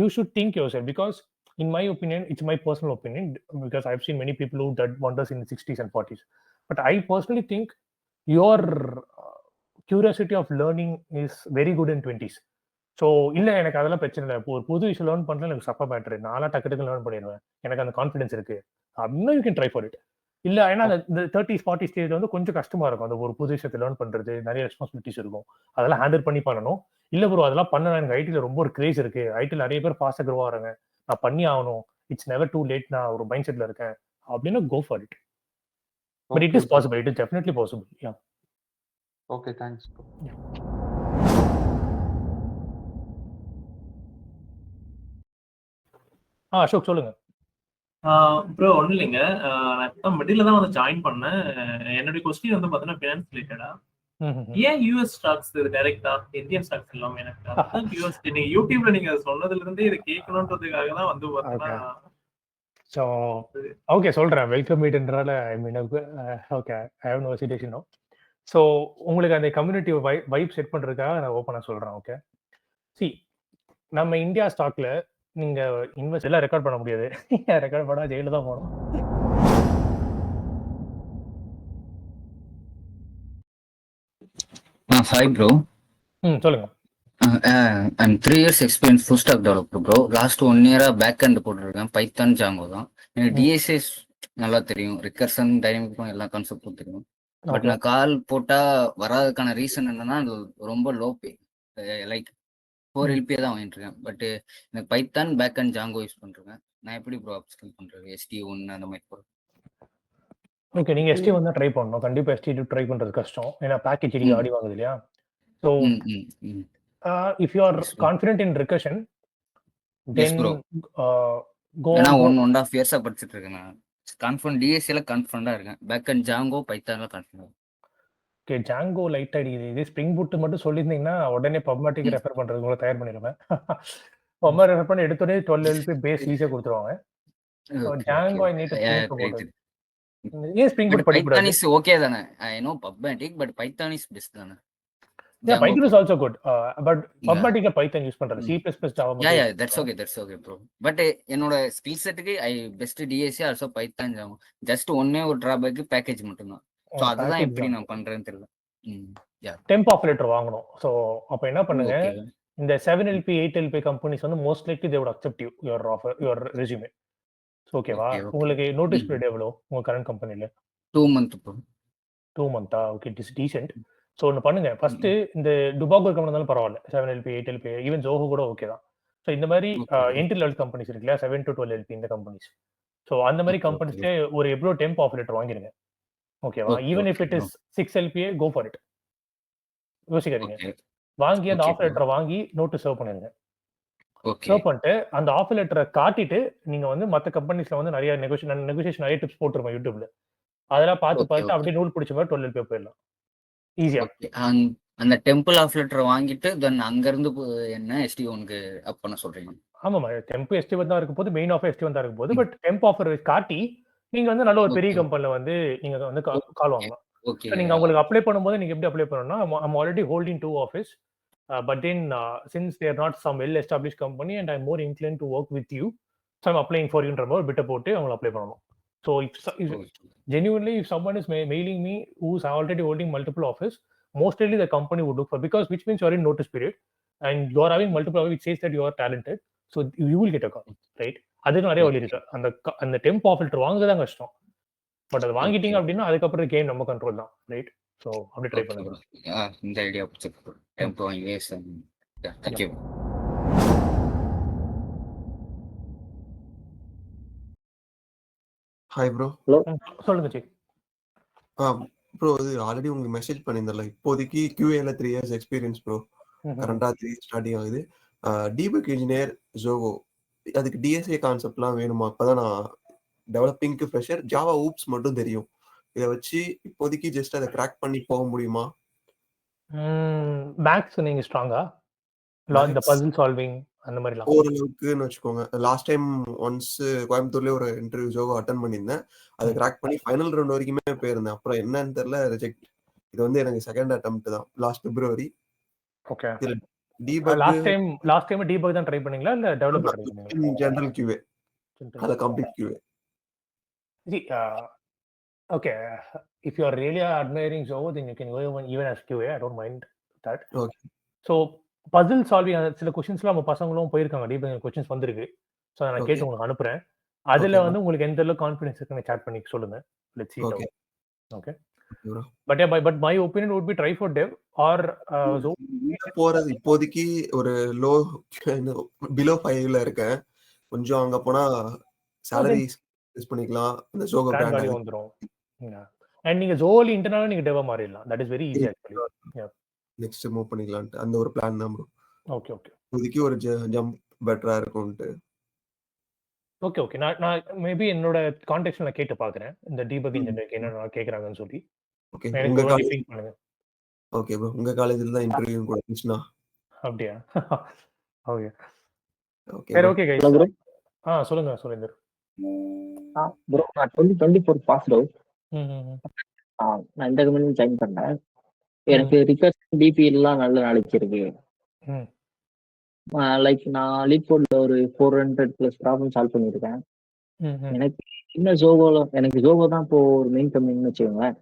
you should think yourself because in my opinion it's my personal opinion because I've seen many people who did wonders in the 60s and 40s. But I personally think your curiosity of learning is very good in 20s. So இல்லை எனக்கு அதெல்லாம் பிரச்சனை இல்லை. இப்போ ஒரு புது விஷயம் லேர்ன் பண்ணுறது எனக்கு சப்பா மேட்ரு. நான்லாம் டக்கு லேர்ன் பண்ணிடுவேன். எனக்கு அந்த கான்ஃபிடன்ஸ் இருக்கு அப்படின்னா you can try for it. இல்லை ஏன்னா இந்த 30s 40s ஸ்டேஜ் வந்து கொஞ்சம் கஷ்டமா இருக்கும். அந்த ஒரு புது விஷயத்தை லேர்ன் பண்றது நிறைய ரெஸ்பான்சிபிலிட்டிஸ் இருக்கும். அதெல்லாம் ஹேண்டில் பண்ணி பண்ணணும். இல்லை ப்ரோ அதெல்லாம் பண்ண எனக்கு ஐடியில் ரொம்ப ஒரு கிரேஸ் இருக்கு, ஐடியில் நிறைய பேர் ஃபாஸ்ட்டாக க்ரோ ஆகிறாங்க, நான் பண்ணி ஆகணும், இட்ஸ் நெவர் டூ லேட், நான் ஒரு மைண்ட் செட்டில் இருக்கேன் அப்படின்னா go for it. But it is possible, it is definitely possible. Yeah okay thanks. Ashok சொல்லுங்க. ப்ரோ ஒன்றும் இல்லைங்க, நான் இப்போ மிடில் தான் வந்து ஜாயின் பண்ணேன். என்னுடைய கொஸ்டின் வந்து பார்த்தீங்கன்னா ஃபினான்ஸ் ரிலேட்டடா. ஏன் யூஎஸ் ஸ்டாக்ஸ் டைரக்டா இந்தியன் ஸ்டாக்ஸ் இல்லாம? எனக்கு அதான் யூஎஸ் நீங்க யூடியூப்ல நீங்க சொன்னதுல இருந்தே இதை கேட்கணுன்றதுக்காக தான் வந்து பார்த்தீங்கன்னா. ஸோ ஓகே சொல்கிறேன். வெல்கம் மீட்ன்றால I mean okay I have no hesitation no. So உங்களுக்கு அந்த கம்யூனிட்டி வைப் செட் பண்ணுறதுக்காக நான் ஓப்பனாக சொல்கிறேன். ஓகே சி நம்ம இந்தியா ஸ்டாக்ல நீங்க இன்வெஸ்ட் எல்லாம் ரெக்கார்ட் பண்ண முடியாது. ரெக்கார்ட் பண்ணா ஜெயில தான் போகணும். Hi bro. சொல்லுங்க. I'm 3 years experience full stack developer bro. Last 1 year backend போட்டுருக்கேன். பைத்தான் ஜாங்கோ தான். எனக்கு டிஎஸ்எஸ் நல்லா தெரியும், ரிகர்ஷன் டைனமிக் எல்லா கான்செப்டும் தெரியும். பட் நான் கால் போட்டா வராதுக்கான ரீசன் என்னன்னா ரொம்ப லோ பே, லைக் 4 LPA தான் வாங்கிட்டு இருக்கேன். பட் எனக்கு Python backend Django use பண்றேன். நான் எப்படி ப்ரோ அப்ஸ்கில் பண்றது? ST1 அந்த மாதிரி போறேன். ஓகே நீங்க ST1 தான் ட்ரை பண்ணணும். கண்டிப்பா ST2 ட்ரை பண்றது கஷ்டம். ஏன்னா பேக்கேஜ் இடி ஆடி வாங்குது இல்லையா. So if you are confident in recursion then go. ஏன்னா 1.5 இயர்ஸா படிச்சிட்டு இருக்கேன் நான். கான்ஃபிடன்ட் டிஎஸ்சில கான்ஃபிடண்டா இருக்கேன். பேக் அண்ட் ஜாங்கோ பைத்தான்ல கான்ஃபிடன்ட். ஓகே ஜாங்கோ லைட் அடிக்குது. இது ஸ்ப்ரிங் பூட் மட்டும் சொல்லியிருந்தீங்கன்னா உடனே பப்மேட்டிக் ரெஃபர் பண்றது உங்களை தயார் பண்ணிடுவேன். பப்மா ரெஃபர் பண்ணி எடுத்தோடனே 12 LP பேஸ் ஈஸியா கொடுத்துருவாங்க. ஜாங்கோ ஐ நீட் டு ஏன் ஸ்ப்ரிங் பூட் படிக்க பைத்தான் இஸ் ஓகே தானே? I know pragmatic but Python is best தானே? Yeah, Python is also good. But Pubmatic Python use பண்றது. C++ Java. Yeah, that's okay bro. But என்னோட ஸ்கில் செட்டுக்கு ஐ best DSC also Python Java. Just ஒண்ணே ஒரு டிராபேக் பேக்கேஜ் மட்டும் தான். சோ அதுதான் எப்படி நான் பண்றேன்னு தெரியல. டெம்ப் ஆபரேட்டர் வாங்கணும். சோ அப்ப என்ன பண்ணுங்க, இந்த 7LP 8LP கம்பெனிஸ் வந்து most likely they would accept you your offer your resume. ஓகேவா? உங்களுக்கு நோட்டீஸ் பீரியட் எவ்வளோ உங்க கரண்ட் கம்பெனில? 2 month bro. 2 month okay it is decent. So ஒன்று பண்ணுங்க, ஃபர்ஸ்ட் இந்த டுபாகோ கம்பெனி இருந்தாலும் பரவாயில்ல, 7LP 8LP ஈவன் ஜோஹோ கூட ஓகே தான். ஸோ இந்த மாதிரி என்ட்ரி லெவல் கம்பெனிஸ் இருக்கு இல்லையா, 7 to 12 LP இந்த கம்பெனிஸ். ஸோ அந்த மாதிரி கம்பெனிஸ்லேயே ஒரு எவ்வளோ டெம்ப் ஆபரேட்டர் வாங்கிடுங்க. ஓகேவா? Even if it is 6 LPA go for it. யோசிக்காதீங்க, வாங்கி அந்த ஆஃபர் வாங்கி நோட்டு சர்வ் பண்ணிருங்க. சர்வ் பண்ணிட்டு அந்த ஆஃபர் லெட்டரை காட்டிட்டு நீங்க வந்து மற்ற கம்பெனிஸ்ல வந்து நிறைய நெகோசியேஷன் நிறைய டிப்ஸ் போட்டுருவோம் யூடியூப்ல. அதெல்லாம் பார்த்து அப்படியே நூல் பிடிச்ச மாதிரி 12 LPA போயிடலாம். ஈஸியா. ஓகே. அந்த டெம்பிள் ஆஃப் லெட்டர் வாங்கிட்டு தென் அங்கேருந்து என்ன ST1க்கு அப் பண்ண சொல்றீங்க? ஆமாமா. டெம்ப் ST1 தான் இருக்க போது, மெயின் ஆஃபர் ST1 தான் இருக்க போது. பட் டெம்ப் ஆஃபர் காட்டி நீங்க வந்து நல்ல ஒரு பெரிய ஓகே. கம்பெனில வந்து நீங்க வந்து கால் ஓகே. வாங்கலாம். ஓகே. நீங்க அவங்களுக்கு அப்ளை பண்ணும்போது நீங்க எப்படி அப்ளை பண்ணணும்னா, I'm already holding 2 office. But then since they are not some well established company and I'm more inclined to work with you, so I'm applying for you ன்ற மாதிரி பிட்ட போட்டு அவங்கள அப்ளை பண்ணணும். So if okay. genuinely if someone is mailing me who's already holding multiple office, most likely the company would look for, because which means you're in notice period and you are having multiple office which says that you are talented, so you will get a call, right? அது நிறைய வழி ஓகே. இருக்கு. அந்த டெம்ப் ஆஃபர் வாங்குறது தான் கஷ்டம். பட் அது ஓகே. வாங்கிட்டீங்க அப்படின்னா அதுக்கப்புறம் கேம் நம்ம கண்ட்ரோல் தான், ரைட்? ஸோ அப்படி ட்ரை ஓகே பண்ணுங்க. ப்ரோ. இந்த ஐடியா பிடிச்சிருக்கு ப்ரோ. டெம்ப் வாங்கி தேங்க்யூ. Hi bro. சொல்லுங்க ஜி. ப்ரோ இது ஆல்ரெடி உங்களுக்கு மெசேஜ் பண்ணியிருந்தல, இப்போதைக்கு QAல 3 இயர்ஸ் எக்ஸ்பீரியன்ஸ் ப்ரோ. கரண்டா 3 ஸ்டார்டிங் ஆகுது. டீபக் இன்ஜினியர் ஜோகோ, அதுக்கு DSA கான்செப்ட்லாம் வேணுமா? அப்பதான் நான் டெவலப்பிங்க்கு ஃப்ரெஷர், ஜாவா ஊப்ஸ் மட்டும் தெரியும். இதை வச்சு இப்போதைக்கு ஜஸ்ட் அதை கிராக் பண்ணி போக முடியுமா? மேக்ஸ் நீங்க ஸ்ட்ராங்கா? இந்த பசில் சால்விங் அந்த மாதிரிலாம் ஓரளவுக்குன்னு வச்சுக்கோங்க. லாஸ்ட் டைம் ஒன்ஸ் கோயம்புத்தூர்லயே ஒரு இன்டர்வியூ ஜோகோ அட்டன் பண்ணியிருந்தேன். அதை கிராக் பண்ணி ஃபைனல் ரவுண்ட் வரைக்குமே போயிருந்தேன். அப்புறம் என்னன்னு தெரியல, ரிஜெக்ட். இது வந்து எனக்கு செகண்ட் அட்டெம்ப்ட் தான், last February. Okay. Debug last time debug தான் ட்ரை பண்ணீங்களா இல்ல டெவலப்பர் ட்ரை பண்ணீங்களா? ஜெனரல் QA, அது complete QA. Okay, if you are really admiring Zoho, then you can go even as QA. I don't mind that. Okay. So puzzle solving சில கொஸ்டின்ஸ்லாம் நம்ம பசங்களும் போயிருக்காங்க, டீபக் கொஸ்டின்ஸ் வந்திருக்கு. ஸோ நான் கேட்டு உங்களுக்கு அனுப்புறேன். அதுல வந்து உங்களுக்கு எந்த அளவுக்கு கான்ஃபிடன்ஸ் இருக்குன்னு சாட் பண்ணி சொல்லுங்க. Let's see. Okay. Okay. But my opinion would be try for dev or Zoho. போறது இப்போதைக்கு ஒரு லோ பிலோ 5ல இருக்கேன். கொஞ்சம் அங்க போனா salary யூஸ் பண்ணிக்கலாம். அந்த Zoho பிராண்ட் வந்துரும். And நீங்க Zoho இன்டர்னலா நீங்க டெவா மாறிடலாம். That is very easy actually. Yeah. Next move பண்ணிக்கலாம்னு அந்த ஒரு பிளான் தான் ப்ரோ. ஓகே. இப்போதைக்கு ஒரு ஜம்ப் பெட்டரா இருக்கும்ட்டு. ஓகே. நான் மேபி என்னோட கான்டெக்ஸ்ட்ல நான் கேட்டு பார்க்கறேன். இந்த டீபக் இன்ஜினியருக்கு என்ன கேக்குறாங்கன்னு சொல்லி. ஓகே. எனக்கு உங்க ஒரு பிங் பண்ணுங்க. Okay bro. உங்க காலேஜ்ல தான் இன்டர்வியூ கூட இருந்துச்சுனா. அப்படியே. ஓகே. ஓகே. சரி ஓகே गाइस. ப்ரோ. சொல்லுங்க சுரேந்தர். ப்ரோ நான் 2024 பாஸ் அவுட். நான் இந்த கம்பெனில ஜாயின் பண்ணேன். எனக்கு ரிகர்ஷன் டிபி எல்லாம் நல்ல நாலேஜ் இருக்கு. லைக் நான் லீட் கோட்ல ஒரு 400+ ப்ராப்ளம் சால்வ் பண்ணியிருக்கேன். எனக்கு இன்னும் ஜோகோல எனக்கு ஜோகோ தான் இப்போ ஒரு மெயின் கம்பெனின்னு வச்சுக்கோங்களேன்.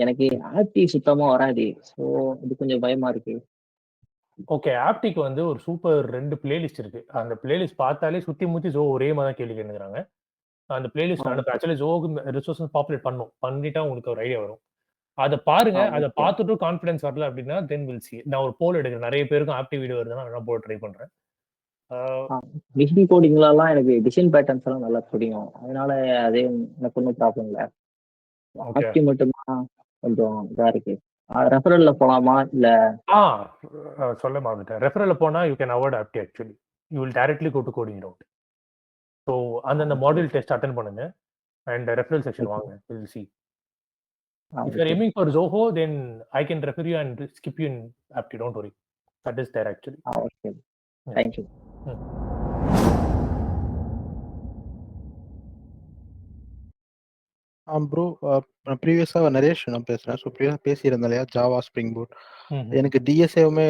எனக்கு ஆப்டி சுத்தமா வராது. ஸோ இது கொஞ்சம் பயமா இருக்கு. ஓகே, ஆப்டிக்கு வந்து ஒரு சூப்பர் 2 பிளேலிஸ்ட் இருக்கு. அந்த பிளேலிஸ்ட் பார்த்தாலே சுத்தி முத்தி ஜோ ஒரே மாதிரி தான் கேள்வி கேட்குறாங்க. அந்த பிளேலிஸ்ட் அனுப்ப ஆக்சுவலி ஜோக்கு ரிசோர்ஸஸ் பாப்புலேட் பண்ணிட்டா உங்களுக்கு ஒரு ஐடியா வரும். அதை பாருங்க. அதை பார்த்துட்டு கான்ஃபிடன்ஸ் வரல அப்படின்னா தென் வில் சி. நான் ஒரு போல் எடுக்கிறேன். நிறைய பேருக்கும் ஆப்டி வீடியோ வருதுன்னா நான் போல் ட்ரை பண்றேன். டிசைன் கோடிங்லாம் எனக்கு டிசைன் பேட்டர்ன்ஸ் எல்லாம் நல்லா புரியும். அதனால அதே எனக்கு ஒன்றும் ப்ராப்ளம் இல்லை. ஆப்டி மட்டும்தான் கொஞ்சம் இதா இருக்கு. ரெஃபரல்ல போலாமா இல்ல? சொல்ல மறந்துட்டேன். ரெஃபரல்ல போனா you can avoid aptitude. Actually you will directly go to coding round. So அந்த மாடியூல் டெஸ்ட் அட்டென்ட் பண்ணுங்க அண்ட் ரெஃபரல் செக்ஷன் வாங்க. Will see. If you are aiming for Zoho, then I can refer you and skip you in Apti. Don't worry. That is there actually. Okay. Thank you. Bro ப்ரீவியஸா நரேஷ் நான் பேசுறேன். ஸோ ப்ரீவியஸா பேசியிருந்தேன் இல்லையா ஜாவா ஸ்ப்ரிங் பூட். எனக்கு டிஎஸ்ஏவுமே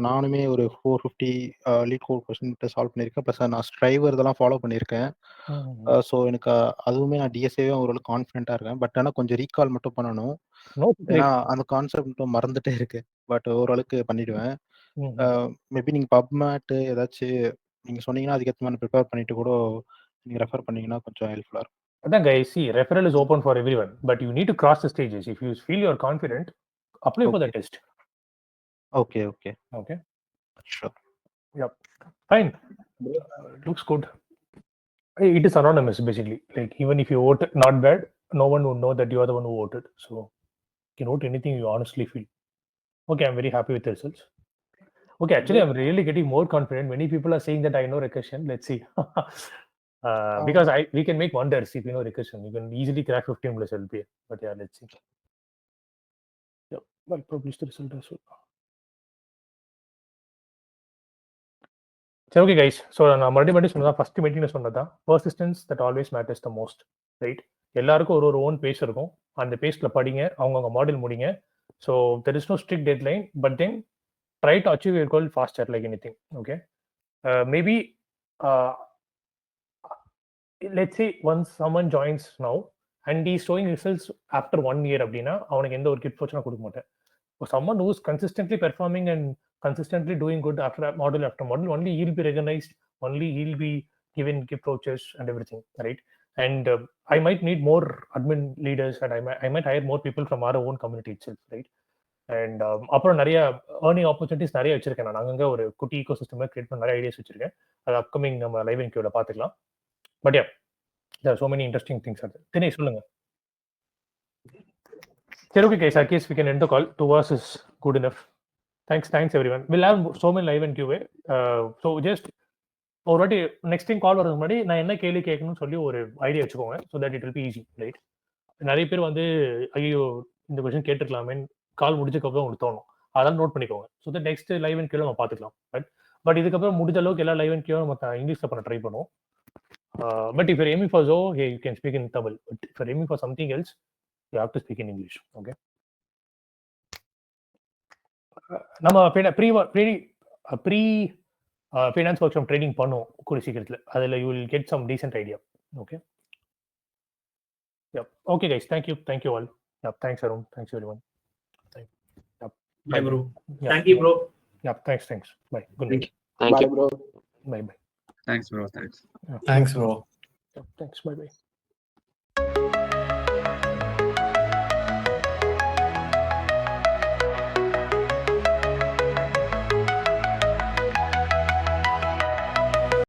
நானுமே ஒரு 450 லீட் கோட் கொஸ்டின் சால்வ் பண்ணியிருக்கேன். ப்ளஸ் நான் ஸ்ட்ரைவர் இதெல்லாம் ஃபாலோ பண்ணியிருக்கேன். ஸோ எனக்கு அதுவுமே நான் டிஎஸ்ஏவே ஓரளவுக்கு கான்ஃபிடென்ட்டாக இருக்கேன். பட் ஆனால் கொஞ்சம் ரீகால் மட்டும் பண்ணணும். ஏன்னா அந்த கான்செப்ட் மட்டும் மறந்துட்டே இருக்கு. பட் ஓரளவுக்கு பண்ணிடுவேன். மேபி நீங்கள் பப்மேட் ஏதாச்சும் நீங்கள் சொன்னீங்கன்னா அதுக்கேற்ற மாதிரி ப்ரிப்பேர் பண்ணிட்டு கூட நீங்கள் ரெஃபர் பண்ணீங்கன்னா கொஞ்சம் ஹெல்ப்ஃபுல்லாக இருக்கும். Then guys, see, referral is open for everyone, but you need to cross the stages. If you feel you are confident, apply for the test. Okay. Sure. Yep. Fine. Looks good. It is anonymous basically. Like even if you vote not bad, no one would know that you are the one who voted. So you can vote anything you honestly feel. Okay, I'm very happy with the results. Okay, actually I'm really getting more confident. Many people are saying that I know recursion. Let's see. Because we can make wonders if you know recursion. You can easily crack 15 plus LPA. But yeah, let's see. Yep, I'll publish the result as well. சரி ஓகே கைஸ். ஸோ நான் மறுபடியும் சொன்னதான் ஃபர்ஸ்ட் மீட்டிங்ல சொன்னதான் persistence that always matters the most, right? எல்லாருக்கும் ஒரு ஓன் பேஸ் இருக்கும். அந்த பேஸ்ல படிங்க, அவங்கவுங்க மாடல் முடிங்க. So there is no strict deadline, but then try to achieve your goal faster like anything. Okay, maybe let's say once someone joins now and he showing results after 1 year அப்படின்னா அவனுக்கு எந்த ஒரு கிஃப்ட் வச்சுனா கொடுக்க மாட்டேன். someone who's consistently performing and consistently doing good after model, only he'll be recognized, only he'll be given gift vouchers and everything, right? And I might need more admin leaders, and I might hire more people from our own community itself, right? And அப்புறம் நிறைய ஏர்னிங் ஆப்பர்ச்சுனிட்டிஸ் நிறைய வச்சிருக்கேன். நான் அங்கங்க ஒரு குட்டி ஈகோ சிஸ்டம் கிரியேட் பண்ண நிறைய ஐடியாஸ் வச்சிருக்கேன். அது அப்கமிங் நம்ம லைவ் அண்ட் கியூல பார்த்துக்கலாம். But yeah, there are so many interesting things. Dinesh சொல்லுங்க. சரி okay guys, I guess we can end the call. 2 hours is good enough. Thanks everyone. We'll have so many live and QA. So just ஒரு வாட்டி நெக்ஸ்ட் டைம் கால் வரதுக்கு முன்னாடி நான் என்ன கேள்வி கேட்கணும்னு சொல்லி ஒரு ஐடியா வச்சுக்கோங்க. So that it will be easy, right? நிறைய பேர் வந்து ஐயோ இந்த கொஸ்டின் கேட்டுருக்கலாமே கால் முடிச்சதுக்கப்புறம் உங்களுக்கு தோணும். அதெல்லாம் நோட் பண்ணிக்கோங்க. So that next live and கியூல நம்ம பார்த்துக்கலாம். பட் இதுக்கப்புறம் முடிஞ்ச அளவுக்கு எல்லா லைவ் அண்ட் கியூ நம்ம இங்கிலீஷ்ல பண்ண ட்ரை பண்ணுவோம். But if you're aiming for Zoho, hey, you can speak in Tamil. But if you're aiming for something else, you have to speak in English. Okay. நம்ம pre finance workshop training பண்ணுவோம் கூடிய சீக்கிரத்தில். அதில் you will get some decent idea. Okay, okay guys, thank you all. Thanks Arun, thanks everyone. Bye bro. Thank you bro. Thanks. Bye. Good night. Bye bro. Bye. Thanks bro. Thanks bro. Thanks. Bye.